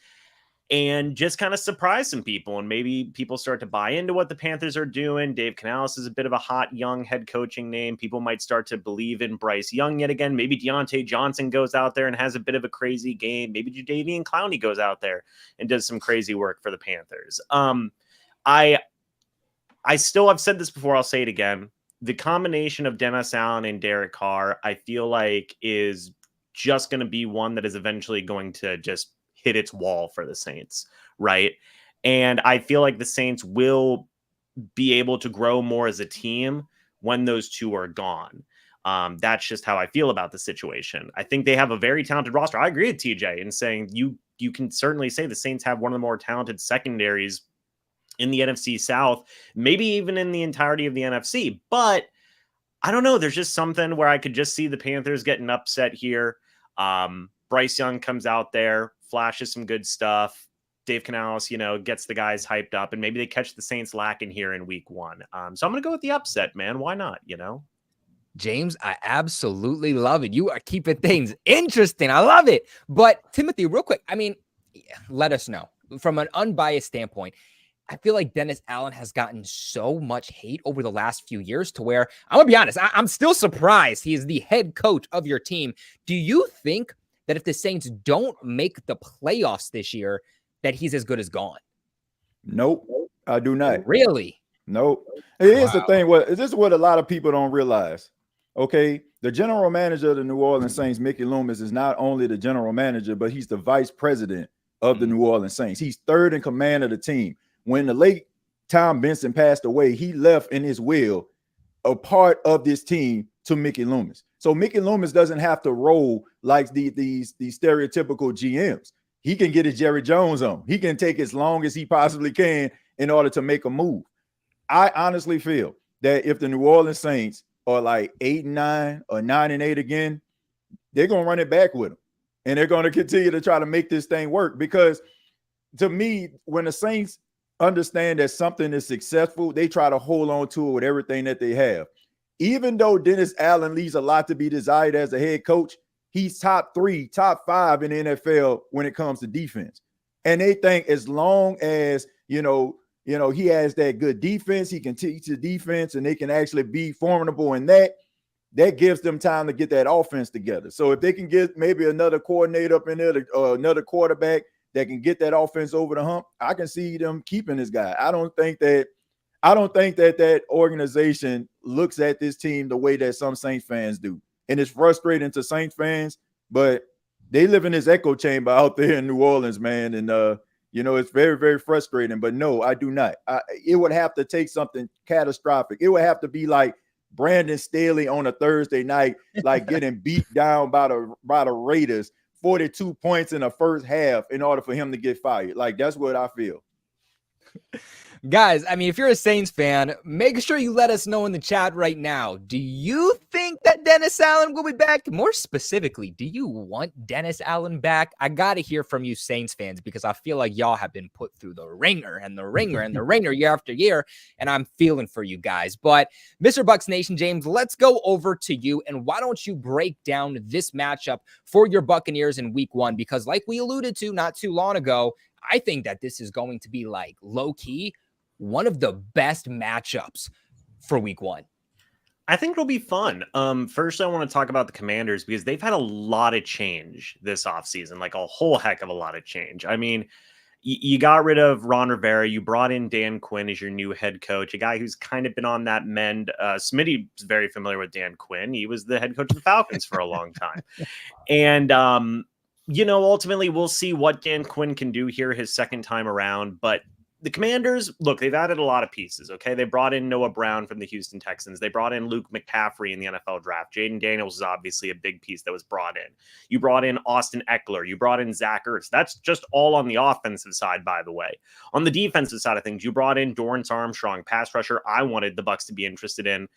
and just kind of surprise some people. And maybe people start to buy into what the Panthers are doing. Dave Canales is a bit of a hot, young head coaching name. People might start to believe in Bryce Young yet again. Maybe Deontay Johnson goes out there and has a bit of a crazy game. Maybe Jadeveon Clowney goes out there and does some crazy work for the Panthers. I still have said this before. I'll say it again. The combination of Dennis Allen and Derek Carr, I feel like is just going to be one that is eventually going to just hit its wall for the Saints. Right. And I feel like the Saints will be able to grow more as a team when those two are gone. That's just how I feel about the situation. I think they have a very talented roster. I agree with TJ in saying you can certainly say the Saints have one of the more talented secondaries in the NFC South, maybe even in the entirety of the NFC. But I don't know. There's just something where I could just see the Panthers getting upset here. Bryce Young comes out there, flashes some good stuff. Dave Canales, gets the guys hyped up, and maybe they catch the Saints lacking here in week one. So I'm going to go with the upset, man. Why not, James, I absolutely love it. You are keeping things interesting. I love it. But Timothy, real quick, let us know from an unbiased standpoint. I feel like Dennis Allen has gotten so much hate over the last few years to where, I'm going to be honest, I'm still surprised he is the head coach of your team. Do you think that if the Saints don't make the playoffs this year, that he's as good as gone? Nope, I do not. Really? Nope. Here's the thing. This is what a lot of people don't realize. Okay, the general manager of the New Orleans Saints, Mickey Loomis, is not only the general manager, but he's the vice president of the New Orleans Saints. He's third in command of the team. When the late Tom Benson passed away, he left in his will a part of this team to Mickey Loomis. So Mickey Loomis doesn't have to roll like these stereotypical GMs. He can get his Jerry Jones on. He can take as long as he possibly can in order to make a move. I honestly feel that if the New Orleans Saints are like 8-9 or 9-8 again, they're going to run it back with them. And they're going to continue to try to make this thing work. Because to me, when the Saints understand that something is successful, they try to hold on to it with everything that they have. Even though Dennis Allen leaves a lot to be desired as a head coach, he's top 3, top 5 in the NFL when it comes to defense. And they think as long as, he has that good defense, he can teach the defense, and they can actually be formidable in that gives them time to get that offense together. So if they can get maybe another coordinator up in there, another quarterback that can get that offense over the hump, I can see them keeping this guy. I don't think that organization looks at this team the way that some Saints fans do. And it's frustrating to Saints fans, but they live in this echo chamber out there in New Orleans, man. And, it's very, very frustrating. But no, I do not. It would have to take something catastrophic. It would have to be like Brandon Staley on a Thursday night, like getting beat down by the Raiders, 42 points in the first half in order for him to get fired. Like, that's what I feel. Guys, I mean, if you're a Saints fan, make sure you let us know in the chat right now. Do you think that Dennis Allen will be back? More specifically, do you want Dennis Allen back? I got to hear from you Saints fans, because I feel like y'all have been put through the ringer and the ringer and the ringer year after year, and I'm feeling for you guys. But Mr. Bucks Nation, James, let's go over to you, and why don't you break down this matchup for your Buccaneers in week 1? Because like we alluded to not too long ago, I think that this is going to be like low-key one of the best matchups for week 1. I think it'll be fun. First, I want to talk about the Commanders, because they've had a lot of change this offseason, like a whole heck of a lot of change. I mean, you got rid of Ron Rivera. You brought in Dan Quinn as your new head coach, a guy who's kind of been on that mend. Smitty's very familiar with Dan Quinn. He was the head coach of the Falcons for a long time. And, ultimately we'll see what Dan Quinn can do here his second time around. But the Commanders, look, they've added a lot of pieces, okay? They brought in Noah Brown from the Houston Texans. They brought in Luke McCaffrey in the NFL draft. Jaden Daniels is obviously a big piece that was brought in. You brought in Austin Eckler. You brought in Zach Ertz. That's just all on the offensive side, by the way. On the defensive side of things, you brought in Dorrance Armstrong, pass rusher I wanted the Bucs to be interested in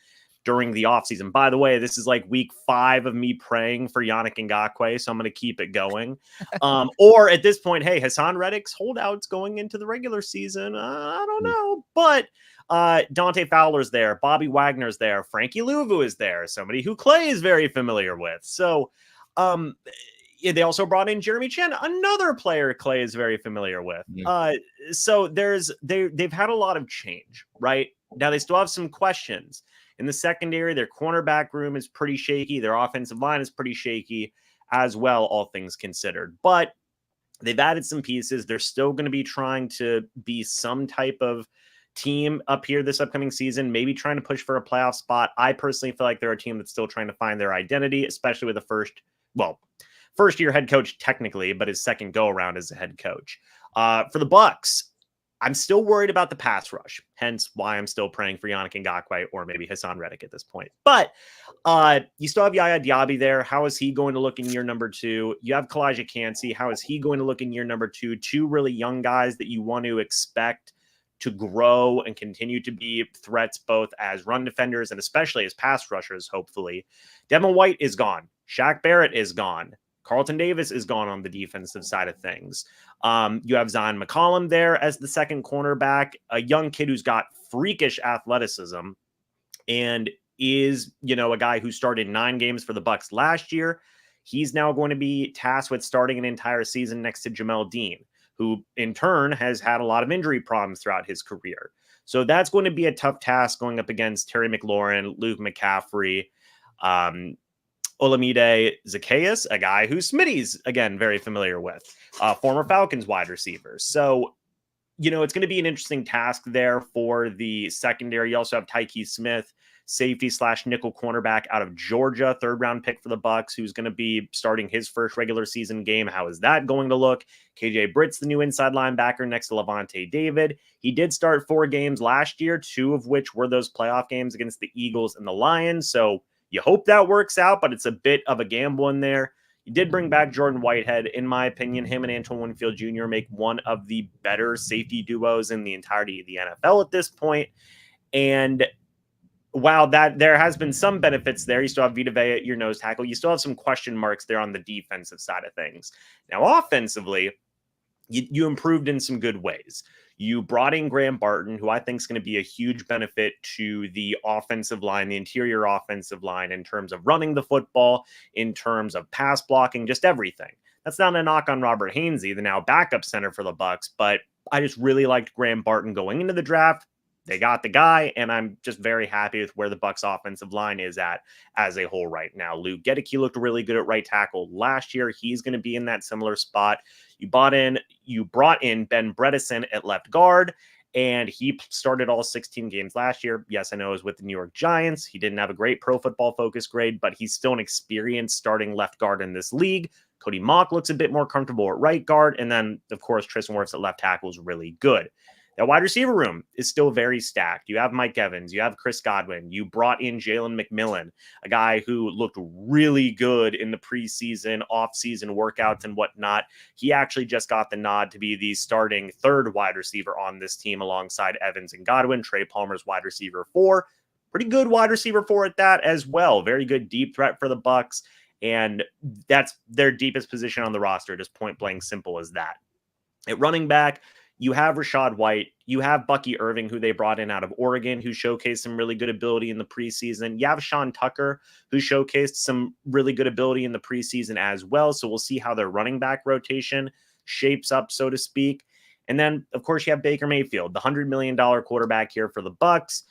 during the offseason. By the way, this is like week 5 of me praying for Yannick Ngakoue, so I'm going to keep it going. Or at this point, hey, Hassan Reddick's holdouts going into the regular season. I don't know. But Dante Fowler's there. Bobby Wagner's there. Frankie Louvu is there. Somebody who Clay is very familiar with. So they also brought in Jeremy Chin, another player Clay is very familiar with. So they've had a lot of change, right? Now they still have some questions. In the secondary, their cornerback room is pretty shaky. Their offensive line is pretty shaky as well, all things considered. But they've added some pieces. They're still going to be trying to be some type of team up here this upcoming season, maybe trying to push for a playoff spot. I personally feel like they're a team that's still trying to find their identity, especially with the first-year head coach technically, but his second go-around as a head coach. For the Bucs, I'm still worried about the pass rush, hence why I'm still praying for Yannick Ngakoue or maybe Hassan Reddick at this point. But you still have Yaya Diaby there. How is he going to look in year number 2? You have Kalijah Kancey. How is he going to look in year number 2? 2 really young guys that you want to expect to grow and continue to be threats both as run defenders and especially as pass rushers, hopefully. Devin White is gone. Shaq Barrett is gone. Carlton Davis is gone on the defensive side of things. You have Zion McCollum there as the second cornerback, a young kid who's got freakish athleticism and is, a guy who started 9 games for the Bucs last year. He's now going to be tasked with starting an entire season next to Jamel Dean, who in turn has had a lot of injury problems throughout his career. So that's going to be a tough task going up against Terry McLaurin, Luke McCaffrey, Olamide Zacchaeus, a guy who Smitty's, again, very familiar with, former Falcons wide receivers. So, it's going to be an interesting task there for the secondary. You also have Tyke Smith, safety / nickel cornerback out of Georgia, 3rd round pick for the Bucs, who's going to be starting his first regular season game. How is that going to look? KJ Britt's the new inside linebacker next to Levante David. He did start 4 games last year, 2 of which were those playoff games against the Eagles and the Lions. So you hope that works out, but it's a bit of a gamble in there. You did bring back Jordan Whitehead. In my opinion, him and Antoine Winfield Jr. make one of the better safety duos in the entirety of the NFL at this point. And while that there has been some benefits there, you still have Vita Vea at your nose tackle. You still have some question marks there on the defensive side of things. Now, offensively, you improved in some good ways. You brought in Graham Barton, who I think is going to be a huge benefit to the offensive line, the interior offensive line, in terms of running the football, in terms of pass blocking, just everything. That's not a knock on Robert Hainsey, the now backup center for the Bucs, but I just really liked Graham Barton going into the draft. They got the guy, and I'm just very happy with where the Bucs offensive line is at as a whole right now. Luke Gedeke looked really good at right tackle last year. He's going to be in that similar spot. You brought in Ben Bredesen at left guard, and he started all 16 games last year. Yes, I know it was with the New York Giants. He didn't have a great Pro Football Focus grade, but he's still an experienced starting left guard in this league. Cody Mock looks a bit more comfortable at right guard, and then, of course, Tristan Wirfs at left tackle is really good. That wide receiver room is still very stacked. You have Mike Evans. You have Chris Godwin. You brought in Jalen McMillan, a guy who looked really good in the preseason, off-season workouts and whatnot. He actually just got the nod to be the starting 3rd wide receiver on this team alongside Evans and Godwin. Trey Palmer's wide receiver 4. Pretty good wide receiver 4 at that as well. Very good deep threat for the Bucs, and that's their deepest position on the roster, just point blank simple as that. At running back, you have Rashad White. You have Bucky Irving, who they brought in out of Oregon, who showcased some really good ability in the preseason. You have Sean Tucker, who showcased some really good ability in the preseason as well. So we'll see how their running back rotation shapes up, so to speak. And then, of course, you have Baker Mayfield, the $100 million quarterback here for the Bucs.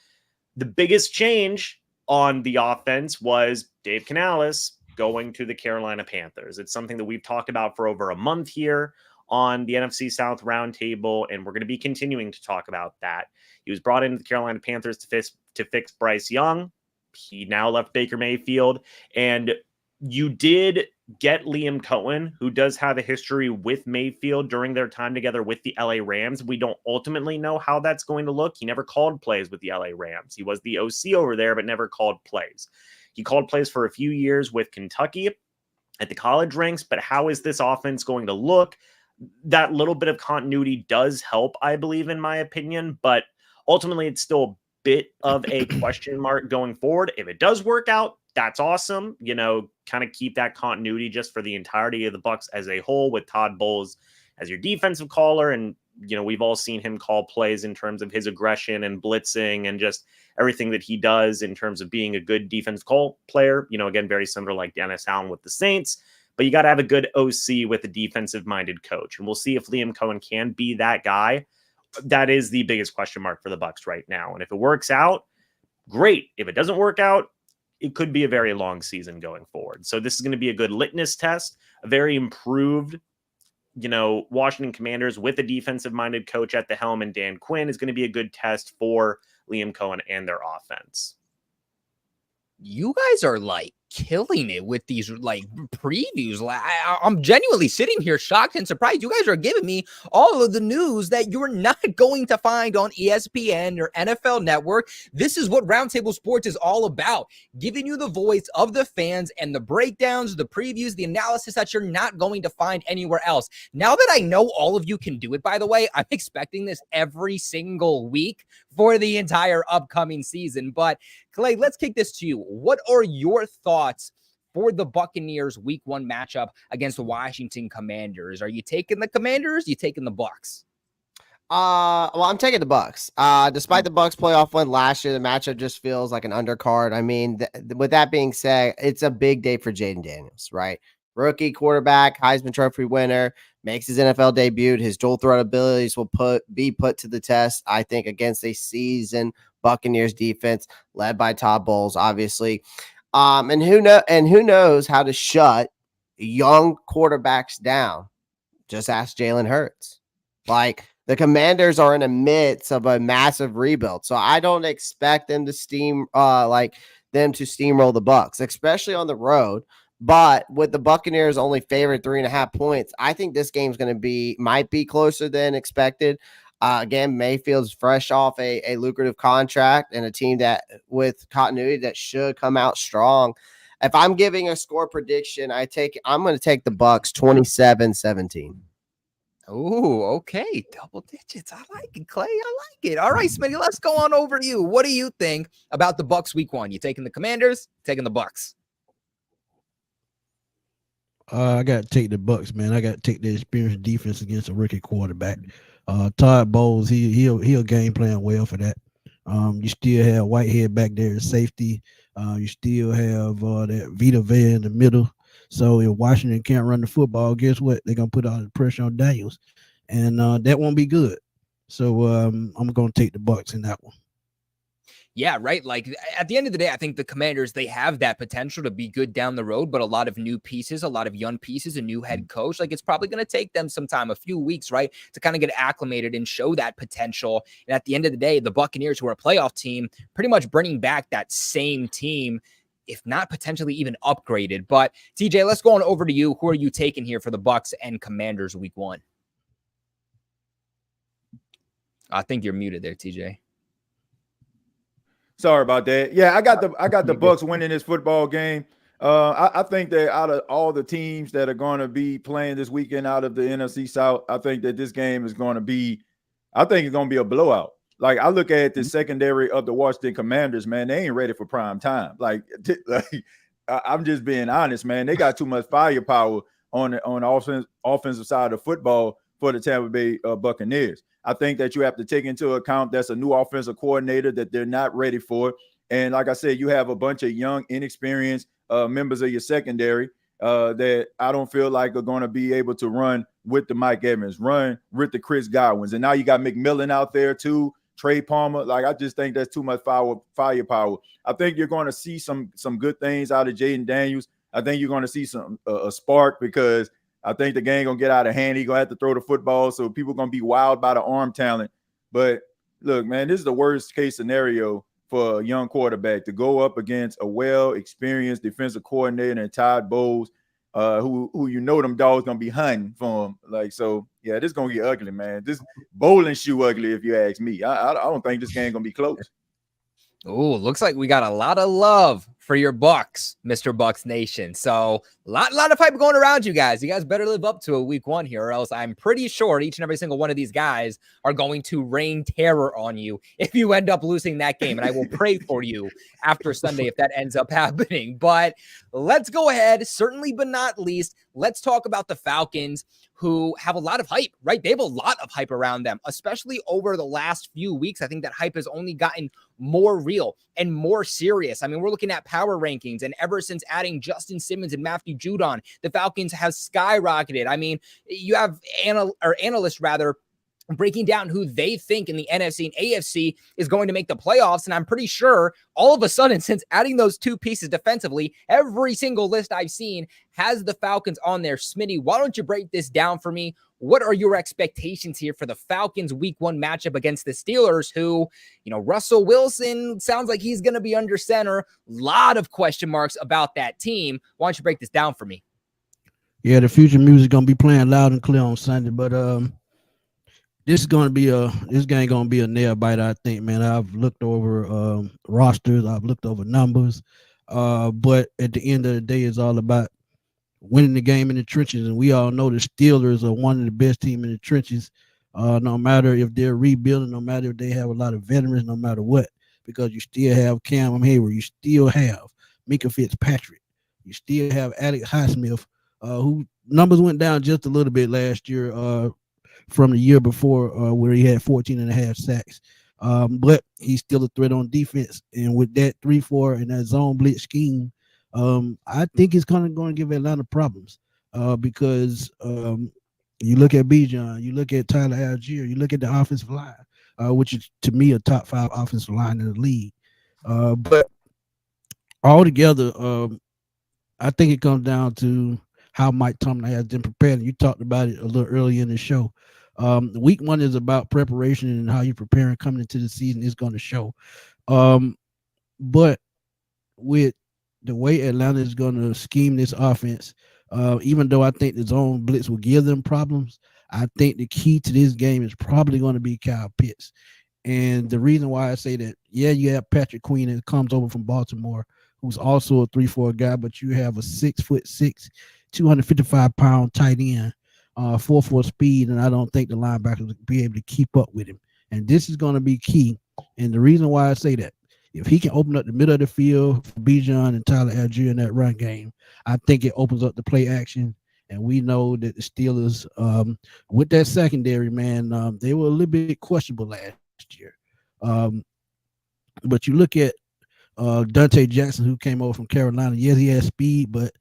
The biggest change on the offense was Dave Canales going to the Carolina Panthers. It's something that we've talked about for over a month here on the NFC South Roundtable, and we're going to be continuing to talk about that. He was brought into the Carolina Panthers to fix Bryce Young. He now left Baker Mayfield, and you did get Liam Cohen, who does have a history with Mayfield during their time together with the LA Rams. We don't ultimately know how that's going to look. He never called plays with the LA Rams. He was the OC over there, but never called plays. He called plays for a few years with Kentucky at the college ranks, but how is this offense going to look? That little bit of continuity does help, I believe, in my opinion, but ultimately it's still a bit of a question mark going forward. If it does work out, that's awesome. You know, kind of keep that continuity just for the entirety of the Bucs as a whole, with Todd Bowles as your defensive caller. And, you know, we've all seen him call plays in terms of his aggression and blitzing and just everything that he does in terms of being a good defense call player. You know, again, very similar like Dennis Allen with the Saints. But you got to have a good OC with a defensive-minded coach. And we'll see if Liam Cohen can be that guy. That is the biggest question mark for the Bucs right now. And if it works out, great. If it doesn't work out, it could be a very long season going forward. So this is going to be a good litmus test, a very improved, you know, Washington Commanders with a defensive-minded coach at the helm, and Dan Quinn is going to be a good test for Liam Cohen and their offense. You guys are like killing it with these like previews. I'm genuinely sitting here shocked and surprised. You guys are giving me all of the news that you're not going to find on ESPN or NFL Network. This is what Roundtable Sports is all about, giving you the voice of the fans and the breakdowns, the previews, the analysis that you're not going to find anywhere else. Now that I know all of you can do it, by the way, I'm expecting this every single week for the entire upcoming season. But Clay, let's kick this to you. What are your thoughts for the Buccaneers week 1 matchup against the Washington Commanders? Are you taking the Commanders? Are you taking the Bucs? Well, I'm taking the Bucs. Despite the Bucs playoff win last year, the matchup just feels like an undercard. I mean, with that being said, it's a big day for Jaden Daniels, right? Rookie quarterback, Heisman Trophy winner, makes his NFL debut. His dual threat abilities will be put to the test, I think, against a seasoned Buccaneers defense led by Todd Bowles, obviously. And who knows how to shut young quarterbacks down? Just ask Jalen Hurts. Like, The Commanders are in the midst of a massive rebuild, so I don't expect them to steamroll the Bucs, especially on the road. But with the Buccaneers only favored 3.5 points, I think this game's might be closer than expected. Again, Mayfield's fresh off a lucrative contract and a team that with continuity that should come out strong. If I'm giving a score prediction, I'm going to take the Bucs 27-17. Oh, okay. Double digits. I like it, Clay. I like it. All right, Smitty, let's go on over to you. What do you think about the Bucs week 1? You taking the Commanders, taking the Bucs? I got to take the Bucs, man. I got to take the experienced defense against a rookie quarterback. Todd Bowles, he'll game plan well for that. You still have Whitehead back there at safety. You still have that Vita Vea in the middle. So if Washington can't run the football, guess what? They're going to put all the pressure on Daniels. And that won't be good. So I'm going to take the Bucs in that one. Yeah, right. Like at the end of the day, I think the Commanders, they have that potential to be good down the road, but a lot of new pieces, a lot of young pieces, a new head coach. Like it's probably going to take them some time, a few weeks, right, to kind of get acclimated and show that potential. And at the end of the day, the Buccaneers, who are a playoff team, pretty much bringing back that same team, if not potentially even upgraded. But TJ, let's go on over to you. Who are you taking here for the Bucs and Commanders week 1? I think you're muted there, TJ. Sorry about that. Yeah, I got the Bucs winning this football game. I think that out of all the teams that are going to be playing this weekend out of the NFC South, I think that this game is going to be, I think it's going to be a blowout. Like I look at the secondary of the Washington Commanders, man, they ain't ready for prime time. Like I'm just being honest, man. They got too much firepower on the offensive side of football for the Tampa Bay Buccaneers. I think that you have to take into account that's a new offensive coordinator that they're not ready for. And like I said, you have a bunch of young, inexperienced members of your secondary that I don't feel like are going to be able to run with the Mike Evans, run with the Chris Godwins. And now you got McMillan out there too, Trey Palmer. Like I just think that's too much firepower. I think you're going to see some good things out of Jaden Daniels. I think you're going to see a spark because I think the game going to get out of hand. He's going to have to throw the football, so people are going to be wild by the arm talent. But, look, man, this is the worst-case scenario for a young quarterback to go up against a well-experienced defensive coordinator and Todd Bowles, who you know them dogs going to be hunting for him. Like, so, yeah, this is going to get ugly, man. This bowling shoe ugly, if you ask me. I don't think this game going to be close. Oh, looks like we got a lot of love for your Bucs, Mr. Bucs Nation. So a lot of hype going around you guys. You guys better live up to a week 1 here, or else I'm pretty sure each and every single one of these guys are going to rain terror on you if you end up losing that game. And I will pray for you after Sunday if that ends up happening. But let's go ahead, certainly but not least, let's talk about the Falcons, who have a lot of hype, right? They have a lot of hype around them, especially over the last few weeks. I think that hype has only gotten more real and more serious. I mean, we're looking at power rankings, and ever since adding Justin Simmons and Matthew Judon, the Falcons have skyrocketed. I mean, you have analysts breaking down who they think in the NFC and AFC is going to make the playoffs. And I'm pretty sure all of a sudden, since adding those two pieces defensively, every single list I've seen has the Falcons on there. Smitty, why don't you break this down for me? What are your expectations here for the Falcons week 1 matchup against the Steelers, who, Russell Wilson sounds like he's going to be under center. A lot of question marks about that team. Why don't you break this down for me? Yeah, the future music is going to be playing loud and clear on Sunday, but this game going to be a nail biter, I think, man. I've looked over rosters, I've looked over numbers, but at the end of the day, it's all about winning the game in the trenches, and we all know the Steelers are one of the best teams in the trenches, no matter if they're rebuilding, no matter if they have a lot of veterans, no matter what, because you still have Cam Hayward, you still have Mika Fitzpatrick, you still have Alex Highsmith, who numbers went down just a little bit last year from the year before, where he had 14.5 sacks. But he's still a threat on defense. And with that 3-4 and that zone blitz scheme, I think it's going to give Atlanta problems because you look at Bijan, you look at Tyler Algier, you look at the offensive line, which is, to me, a top 5 offensive line in the league. But altogether, I think it comes down to how Mike Tomlin has been prepared. You talked about it a little earlier in the show. Week 1 is about preparation and how you're preparing coming into the season is going to show. But with the way Atlanta is going to scheme this offense, even though I think the zone blitz will give them problems, I think the key to this game is probably going to be Kyle Pitts. And the reason why I say that, yeah, you have Patrick Queen that comes over from Baltimore, who's also a 3-4 guy, but you have a 6'6", 255-pound tight end, 4-4 speed, and I don't think the linebackers will be able to keep up with him. And this is going to be key. And the reason why I say that, if he can open up the middle of the field for Bijan and Tyler Algier in that run game, I think it opens up the play action. And we know that the Steelers, with that secondary, man, they were a little bit questionable last year. But you look at Dante Jackson, who came over from Carolina. Yes, he has speed, but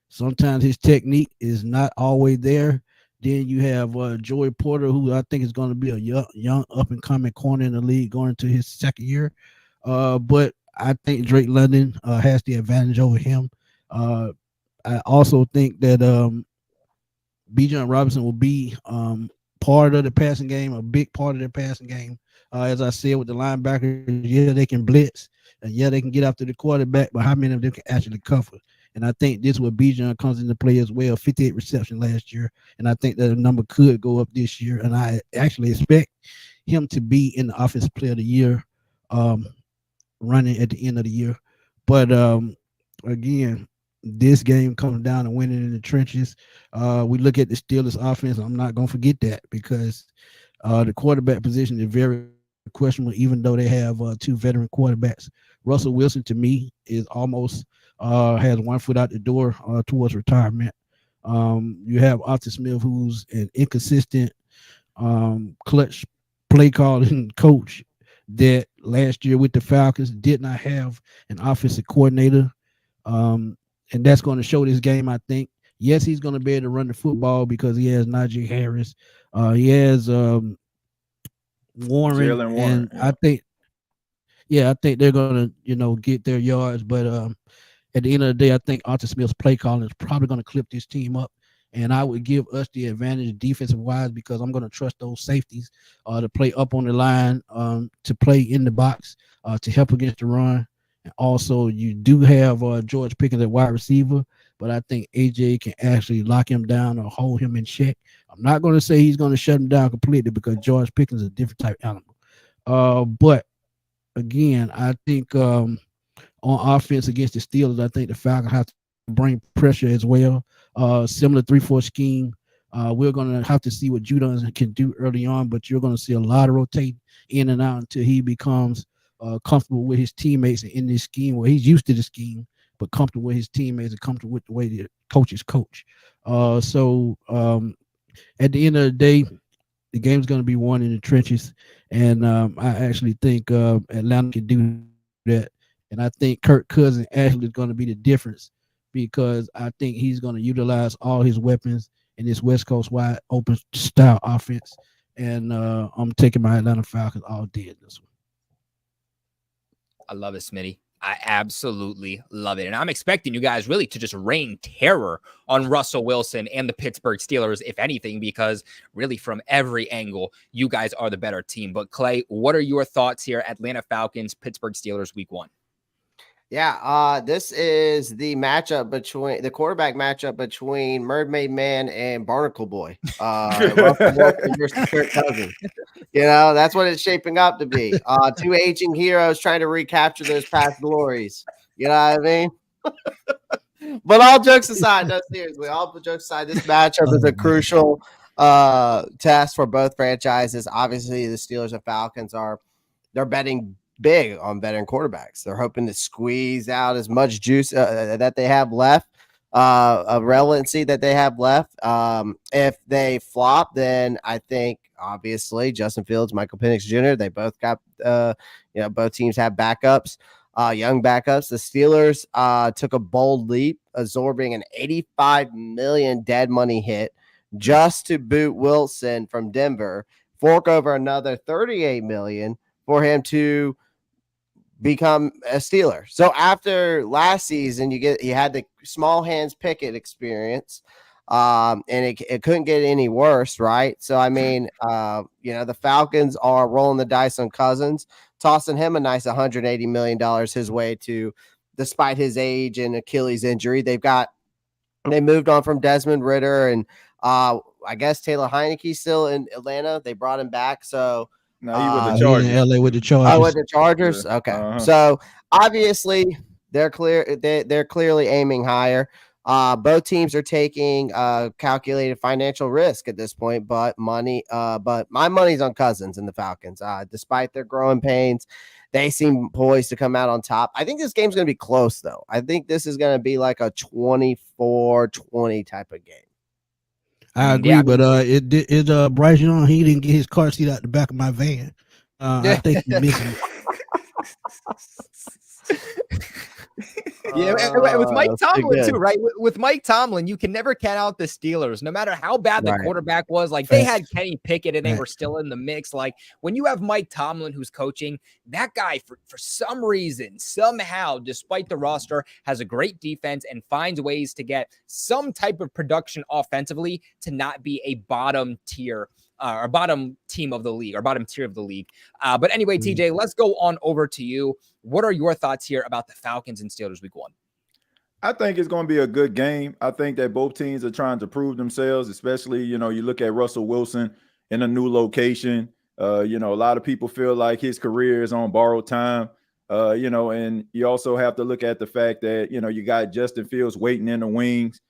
sometimes his technique is not always there. Then you have Joey Porter, who I think is going to be a young up-and-coming corner in the league going into his second year. But I think Drake London has the advantage over him. I also think that Bijan Robinson will be part of the passing game, a big part of the passing game. As I said with the linebackers, yeah, they can blitz, and yeah, they can get after the quarterback, but how many of them can actually cover? And I think this is where Bijan comes into play as well. 58 reception last year, and I think that the number could go up this year. And I actually expect him to be in the Offensive Player of the Year running at the end of the year. But again, this game comes down to winning in the trenches. We look at the Steelers offense. I'm not going to forget that because the quarterback position is very questionable, even though they have 2 veteran quarterbacks. Russell Wilson, to me, is almost has 1 foot out the door towards retirement. You have Arthur Smith, who's an inconsistent clutch play calling coach that last year with the Falcons did not have an offensive coordinator. And that's going to show this game, I think. Yes, he's going to be able to run the football because he has Najee Harris. He has Warren. And yeah. I think they're going to, get their yards. But at the end of the day, I think Arthur Smith's play calling is probably going to clip this team up. And I would give us the advantage defensive-wise because I'm going to trust those safeties to play up on the line, to play in the box, to help against the run. And also, you do have George Pickens at wide receiver, but I think AJ can actually lock him down or hold him in check. I'm not going to say he's going to shut him down completely because George Pickens is a different type of animal. But, again, I think on offense against the Steelers, I think the Falcons have to bring pressure as well. Similar 3-4 scheme. We're going to have to see what Judon can do early on, but you're going to see a lot of rotate in and out until he becomes comfortable with his teammates in this scheme where he's used to the scheme, but comfortable with his teammates and comfortable with the way the coaches coach. So at the end of the day, the game's going to be won in the trenches. And I actually think Atlanta can do that. And I think Kirk Cousins actually is going to be the difference because I think he's going to utilize all his weapons in this West Coast wide open style offense. And I'm taking my Atlanta Falcons all day in this one. I love it, Smitty. I absolutely love it. And I'm expecting you guys really to just rain terror on Russell Wilson and the Pittsburgh Steelers, if anything, because really from every angle, you guys are the better team. But Clay, what are your thoughts here? Atlanta Falcons, Pittsburgh Steelers, week 1. Yeah, this is the matchup between the quarterback matchup between Mermaid Man and Barnacle Boy. Russell Wilson versus Kirk Cousins. That's what it's shaping up to be. 2 aging heroes trying to recapture those past glories. You know what I mean? But all jokes aside, no, seriously, all jokes aside, this matchup is a crucial test for both franchises. Obviously, the Steelers and Falcons they're betting big on veteran quarterbacks. They're hoping to squeeze out as much juice that they have left, of relevancy that they have left. If they flop, then I think obviously Justin Fields, Michael Penix Jr., they both got, both teams have backups, young backups. The Steelers took a bold leap, absorbing an $85 million dead money hit just to boot Wilson from Denver, fork over another $38 million for him to become a Steeler. So after last season, you had the small hands Pickett experience. And it couldn't get any worse, right? So I mean, the Falcons are rolling the dice on Cousins, tossing him a nice $180 million his way to, despite his age and Achilles injury. They moved on from Desmond Ridder, and I guess Taylor Heineke's still in Atlanta. They brought him back. So no, he with the He Chargers. in LA with the Chargers. Oh, with the Chargers? Yeah. Okay. So obviously they're clearly aiming higher. Both teams are taking calculated financial risk at this point, but my money's on Cousins and the Falcons. Despite their growing pains, they seem poised to come out on top. I think this game's going to be close, though. I think this is going to be like a 24-20 type of game. I agree, but Bryce Young, he didn't get his car seat out the back of my van. I think he's missing. Yeah, with Mike Tomlin too, right? With Mike Tomlin, you can never count out the Steelers, no matter how bad the quarterback was. Like they had Kenny Pickett and they were still in the mix. Like when you have Mike Tomlin who's coaching, that guy for some reason, somehow, despite the roster, has a great defense and finds ways to get some type of production offensively to not be a bottom tier. Or bottom team of the league, or bottom tier of the league. But anyway, TJ, let's go on over to you. What are your thoughts here about the Falcons and Steelers week 1? I think it's going to be a good game. I think that both teams are trying to prove themselves, especially, you look at Russell Wilson in a new location. A lot of people feel like his career is on borrowed time, and you also have to look at the fact that, you got Justin Fields waiting in the wings.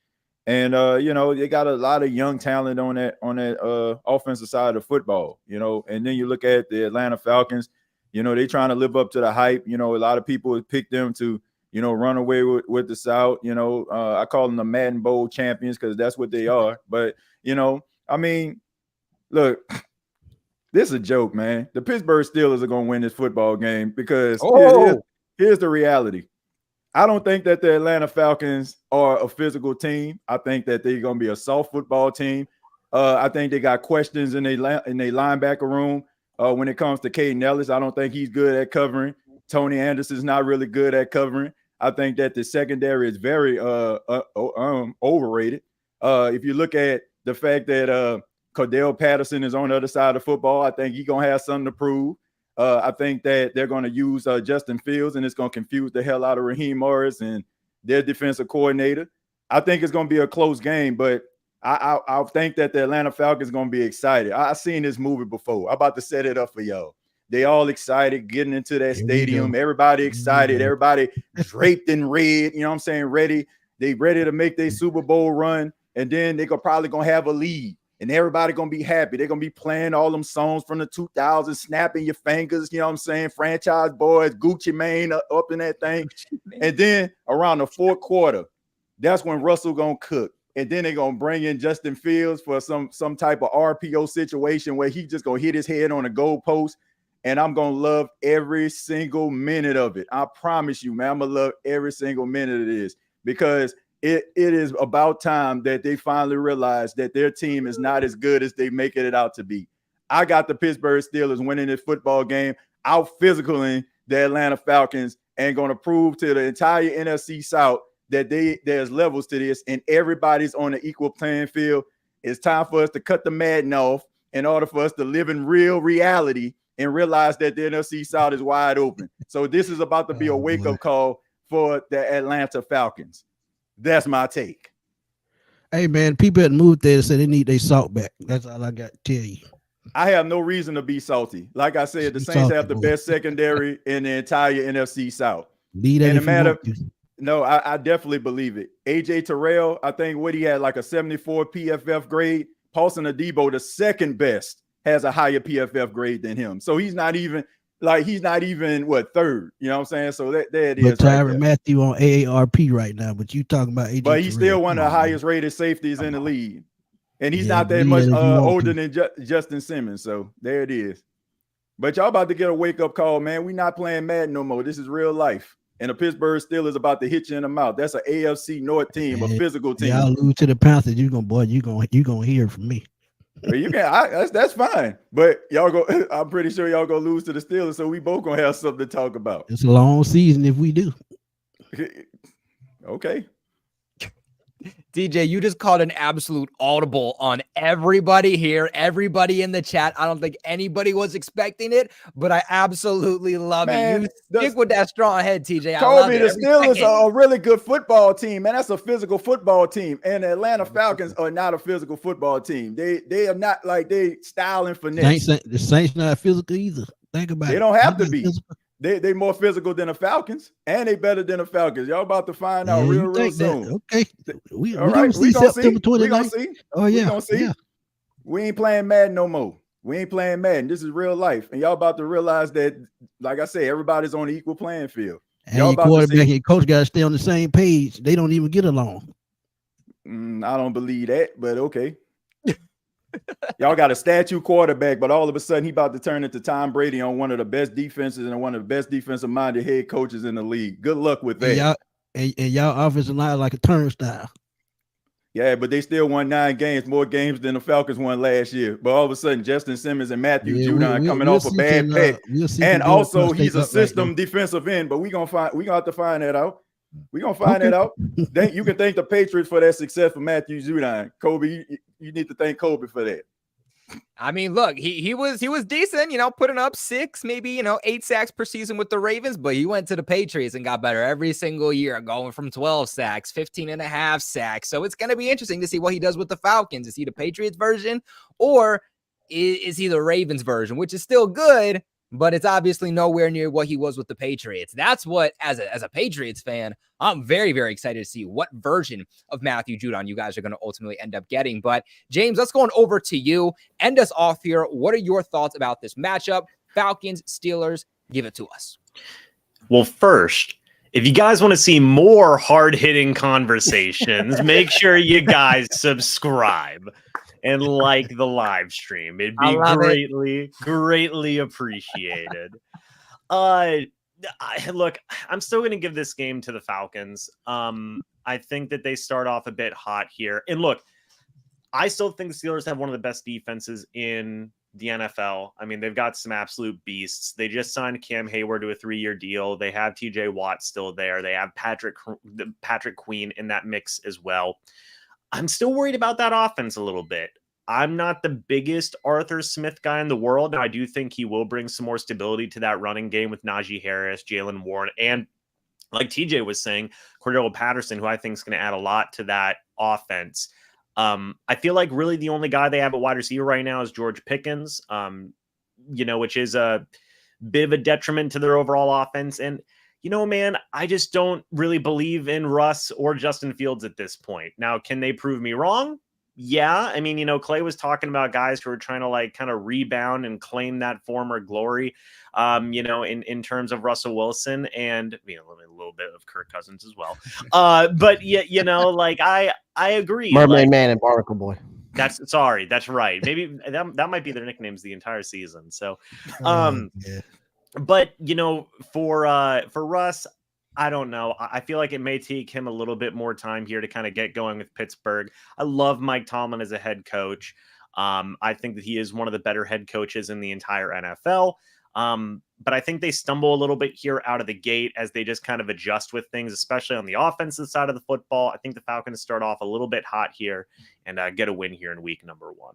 And, they got a lot of young talent on that offensive side of football, and then you look at the Atlanta Falcons, they trying to live up to the hype. A lot of people have picked them to, run away with the South. I call them the Madden Bowl champions because that's what they are. But, I mean, look, this is a joke, man. The Pittsburgh Steelers are going to win this football game because here's the reality. I don't think that the Atlanta Falcons are a physical team. I think that they're going to be a soft football team. I think they got questions in their linebacker room when it comes to Caden Ellis. I don't think he's good at covering. Tony Anderson's not really good at covering. I think that the secondary is very overrated. If you look at the fact that Cordell Patterson is on the other side of football, I think he's going to have something to prove. I think that they're going to use Justin Fields, and it's going to confuse the hell out of Raheem Morris and their defensive coordinator. I think it's going to be a close game, but I think that the Atlanta Falcons are going to be excited. I've seen this movie before. I'm about to set it up for y'all. They all excited getting into that stadium. Everybody excited. Everybody draped in red, ready. They ready to make their Super Bowl run, and then they're probably going to have a lead. And everybody going to be happy. They're going to be playing all them songs from the 2000s, snapping your fingers, Franchise Boys, Gucci Mane up in that thing. And then around the fourth quarter, that's when Russell going to cook. And then they're going to bring in Justin Fields for some type of RPO situation where he just going to hit his head on a goalpost. And I'm going to love every single minute of it. I promise you, man, I'm going to love every single minute of this because it is about time that they finally realize that their team is not as good as they make it out to be. I got the Pittsburgh Steelers winning this football game, out physicaling the Atlanta Falcons, and going to prove to the entire NFC South that there's levels to this and everybody's on an equal playing field. It's time for us to cut the Madden off in order for us to live in real reality and realize that the NFC South is wide open. So this is about to be a wake-up call for the Atlanta Falcons. That's my take. Hey, man, people had moved there said they need their salt back. That's all I got to tell you. I have no reason to be salty. Like I said, the Saints have the best secondary in the entire NFC South. No, I definitely believe it. AJ Terrell, I think what he had like a 74 PFF grade. Paulson Adebo, the second best, has a higher PFF grade than him. So he's not even third. You know what I'm saying? So there it is. But Tyrann Mathieu on AARP right now, but you talking about AJ But he's still one of the highest rated safeties in the league. And he's not that much older than Justin Simmons. So there it is. But y'all about to get a wake-up call, man. We're not playing Madden no more. This is real life. And the Pittsburgh Steelers about to hit you in the mouth. That's an AFC North team, a physical team. Y'all lose to the Panthers, you gonna hear from me. You can. That's fine. But y'all go. I'm pretty sure y'all gonna lose to the Steelers, so we both gonna have something to talk about. It's a long season if we do. Okay. DJ, you just called an absolute audible on everybody here, everybody in the chat. I don't think anybody was expecting it, but I absolutely love it. You stick with that strong head, TJ. I love Kobe, it. the Steelers are a really good football team, man. That's a physical football team. And the Atlanta Falcons are not a physical football team. They are not like they style and finesse. The Saints not physical either. Think about it. They don't have to be. Physical. They more physical than the Falcons, and they better than the Falcons. Y'all about to find out real soon. That. Okay. We gonna see September 29th. We gonna see. Oh, yeah. We gonna see. Yeah. We ain't playing Madden no more. We ain't playing Madden. This is real life. And y'all about to realize that, like I say, everybody's on the equal playing field. And your quarterback and your coach got to stay on the same page. They don't even get along. I don't believe that, but okay. Y'all got a statue quarterback, but all of a sudden he about to turn into Tom Brady on one of the best defenses and one of the best defensive-minded head coaches in the league. Good luck with that. And y'all offensive line like a turnstile. Yeah, but they still won 9 games, more games than the Falcons won last year. But all of a sudden, Justin Simmons and Matthew Judon coming off a bad pick. And also he's a system defensive end, but we're gonna have to find that out. We're gonna find that out. You can thank the Patriots for that success for Matthew Judon. Kobe, you need to thank Kobe for that. I mean, look, he was decent, putting up 6, maybe, 8 sacks per season with the Ravens, but he went to the Patriots and got better every single year, going from 12 sacks, 15.5 sacks. So it's going to be interesting to see what he does with the Falcons. Is he the Patriots version, or is he the Ravens version, which is still good, but it's obviously nowhere near what he was with the Patriots. That's what, as a Patriots fan, I'm very, very excited to see what version of Matthew Judon you guys are going to ultimately end up getting. But James, let's go on over to you. End us off here. What are your thoughts about this matchup? Falcons, Steelers, give it to us. Well, first, if you guys want to see more hard-hitting conversations, make sure you guys subscribe and like the live stream. It'd be greatly appreciated. Look, I'm still going to give this game to the Falcons. I think that they start off a bit hot here. And look, I still think the Steelers have one of the best defenses in the NFL. I mean, they've got some absolute beasts. They just signed Cam Hayward to a 3-year deal. They have TJ Watt still there. They have Patrick Queen in that mix as well. I'm still worried about that offense a little bit. I'm not the biggest Arthur Smith guy in the world. Now, I do think he will bring some more stability to that running game with Najee Harris, Jalen Warren, and like TJ was saying, Cordell Patterson, who I think is going to add a lot to that offense. I feel like really the only guy they have at wide receiver right now is George Pickens, which is a bit of a detriment to their overall offense. And, man, I just don't really believe in Russ or Justin Fields at this point. Now, can they prove me wrong? Yeah. I mean, Clay was talking about guys who are trying to kind of rebound and claim that former glory, in terms of Russell Wilson and, a little bit of Kirk Cousins as well. But yeah, I agree. Mermaid Man and Barnacle Boy. That's right. Maybe that might be their nicknames the entire season. So, yeah. But for Russ, I don't know. I feel like it may take him a little bit more time here to kind of get going with Pittsburgh. I love Mike Tomlin as a head coach. I think that he is one of the better head coaches in the entire NFL. But I think they stumble a little bit here out of the gate as they just kind of adjust with things, especially on the offensive side of the football. I think the Falcons start off a little bit hot here and get a win here in week number 1.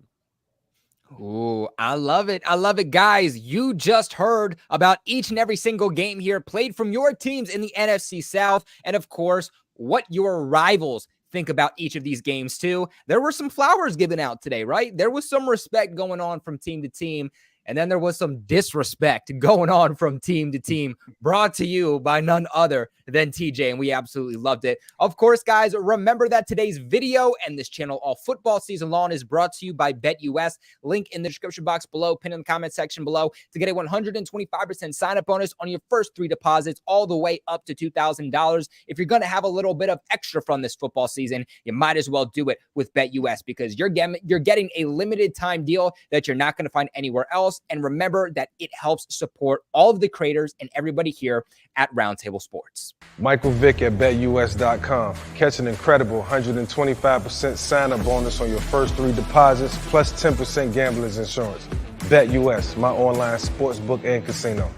Ooh, I love it. I love it, guys. You just heard about each and every single game here played from your teams in the NFC South. And of course, what your rivals think about each of these games too. There were some flowers given out today, right? There was some respect going on from team to team. And then there was some disrespect going on from team to team, brought to you by none other than TJ, and we absolutely loved it. Of course, guys, remember that today's video and this channel all football season long is brought to you by BetUS. Link in the description box below, pin in the comment section below to get a 125% sign-up bonus on your first 3 deposits all the way up to $2,000. If you're going to have a little bit of extra from this football season, you might as well do it with BetUS because you're getting a limited time deal that you're not going to find anywhere else. And remember that it helps support all of the creators and everybody here at Roundtable Sports. Michael Vick at BetUS.com. Catch an incredible 125% sign-up bonus on your first 3 deposits, plus 10% gambler's insurance. BetUS, my online sportsbook and casino.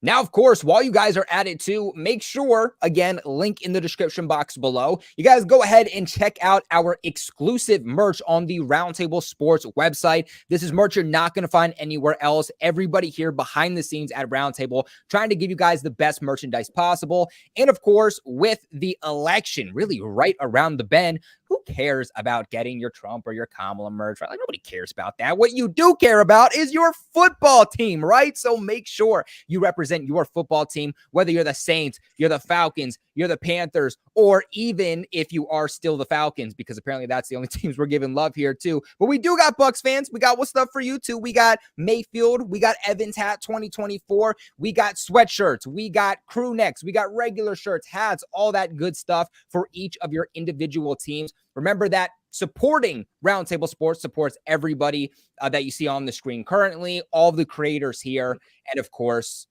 Now, of course, while you guys are at it too, make sure, again, link in the description box below, you guys go ahead and check out our exclusive merch on the Roundtable Sports website. This is merch you're not going to find anywhere else. Everybody here behind the scenes at Roundtable trying to give you guys the best merchandise possible. And of course, with the election really right around the bend, who cares about getting your Trump or your Kamala merch, right? Like, nobody cares about that. What you do care about is your football team, right? So make sure you represent your football team, whether you're the Saints, you're the Falcons, you're the Panthers, or even if you are still the Falcons, because apparently that's the only teams we're giving love here too. But we do got Bucs fans. We got what's stuff for you too. We got Mayfield. We got Evans hat 2024. We got sweatshirts. We got crew necks. We got regular shirts, hats, all that good stuff for each of your individual teams. Remember that supporting Roundtable Sports supports everybody that you see on the screen currently, all the creators here, and of course,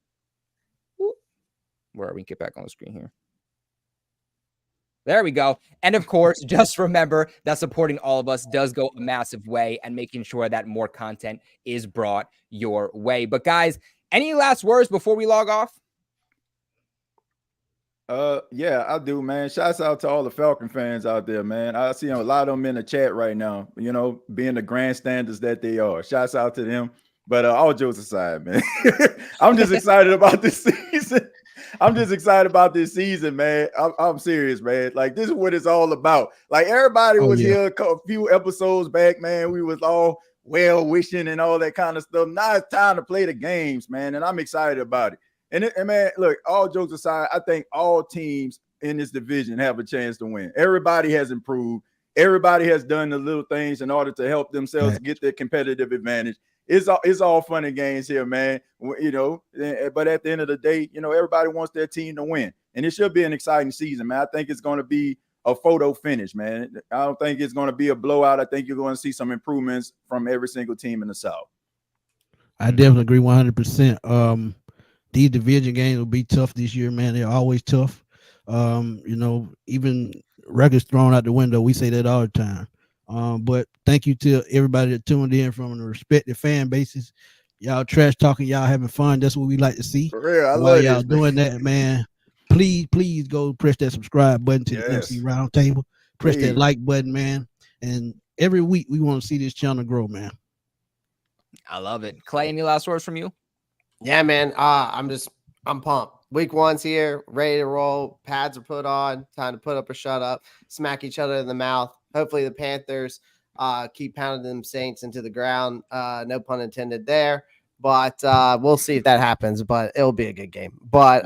where are we? Get back on the screen here. There we go. And of course, just remember that supporting all of us does go a massive way and making sure that more content is brought your way. But guys, any last words before we log off? Yeah, I do, man. Shouts out to all the Falcon fans out there, man. I see a lot of them in the chat right now, you know, being the grandstanders that they are. Shouts out to them. But all jokes aside, man, I'm just excited about this season. I'm just excited about this season, man. I'm serious, man. Like, this is what it's all about. Like, everybody was here a few episodes back, man. We was all well wishing and all that kind of stuff. Now it's time to play the games, man. And I'm excited about it. And man, look, all jokes aside, I think all teams in this division have a chance to win. Everybody has improved. Everybody has done the little things in order to help themselves get their competitive advantage. It's all fun and games here, man. You know, but at the end of the day, you know, everybody wants their team to win. And it should be an exciting season, man. I think it's going to be a photo finish, man. I don't think it's going to be a blowout. I think you're going to see some improvements from every single team in the South. I definitely agree 100%. These division games will be tough this year, man. They're always tough. You know, even records thrown out the window. We say that all the time. But thank you to everybody that tuned in from the respective fan bases. Y'all trash talking, y'all having fun. That's what we like to see. For real, I While love y'all this, doing that, man. Please go press that subscribe button to the MC Roundtable. Press that like button, man. And every week we want to see this channel grow, man. I love it. Clay, any last words from you? Yeah, man. I'm pumped. Week 1's here, ready to roll. Pads are put on. Time to put up or shut up. Smack each other in the mouth. Hopefully the Panthers keep pounding them Saints into the ground. No pun intended there. But we'll see if that happens. But it'll be a good game. But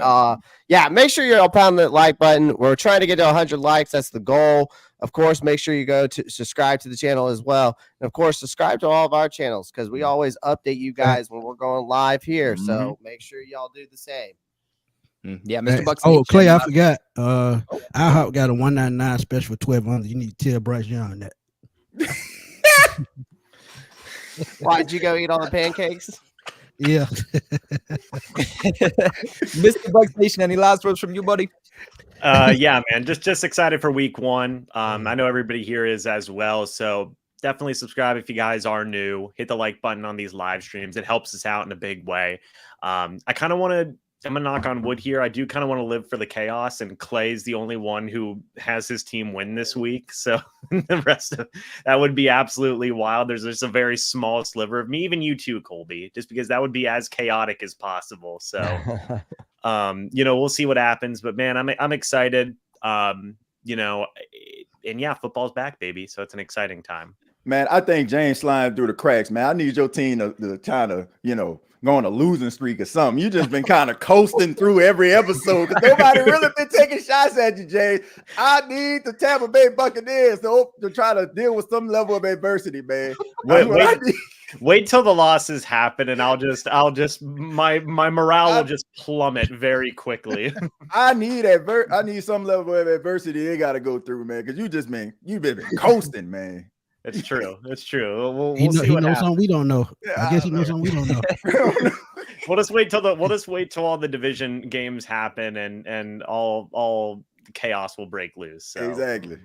yeah, make sure you're pounding that like button. We're trying to get to 100 likes. That's the goal. Of course, make sure you go to subscribe to the channel as well. And of course, subscribe to all of our channels because we always update you guys when we're going live here. So make sure y'all do the same. Yeah, Mr. Bucks. Oh, Clay, I forgot. IHOP got a $1.99 special for $1,200. You need to tell Bryce Young that. Why did you go eat all the pancakes? Yeah. Mr. Bucks Nation, any last words from you, buddy? Yeah, man, just excited for week 1. I know everybody here is as well, so definitely subscribe if you guys are new. Hit the like button on these live streams. It helps us out in a big way. I'm gonna knock on wood here. I do kind of want to live for the chaos, and Clay's the only one who has his team win this week. So the rest of that would be absolutely wild. There's just a very small sliver of me, even you too, Colby, just because that would be as chaotic as possible. So, you know, we'll see what happens. But man, I'm excited. You know, and yeah, football's back, baby. So it's an exciting time. Man, I think James sliding through the cracks, man. I need your team to kind of, you know, go on a losing streak or something. You just been kind of coasting through every episode. Nobody really been taking shots at you, James. I need the Tampa Bay Buccaneers to try to deal with some level of adversity, man. Wait till the losses happen, and I'll just my morale will just plummet very quickly. I need some level of adversity they got to go through, man, because you've been coasting, man. It's true. It's true. We'll he see what knows happens. something we don't know. I guess he knows something we don't know. We'll just wait till all the division games happen and all chaos will break loose. So. Exactly.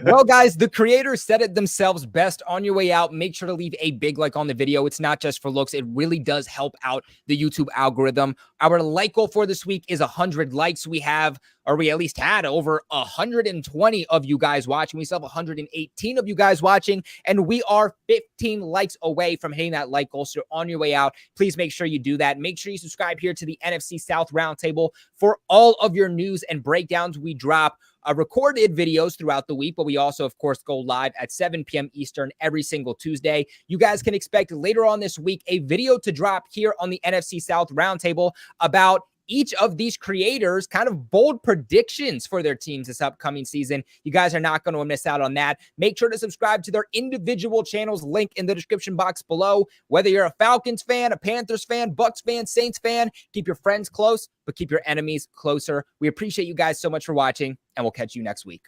Well, guys, the creators said it themselves best. On your way out, make sure to leave a big like on the video. It's not just for looks. It really does help out the YouTube algorithm. Our like goal for this week is 100 likes. We at least had over 120 of you guys watching. We still have 118 of you guys watching, and we are 15 likes away from hitting that like goal. So on your way out, please make sure you do that. Make sure you subscribe here to the NFC South Roundtable for all of your news and breakdowns. We drop recorded videos throughout the week, but we also, of course, go live at 7 p.m. Eastern every single Tuesday. You guys can expect later on this week a video to drop here on the NFC South Roundtable about each of these creators' kind of bold predictions for their teams this upcoming season. You guys are not going to miss out on that. Make sure to subscribe to their individual channels, link in the description box below. Whether you're a Falcons fan, a Panthers fan, Bucks fan, Saints fan, keep your friends close, but keep your enemies closer. We appreciate you guys so much for watching, and we'll catch you next week.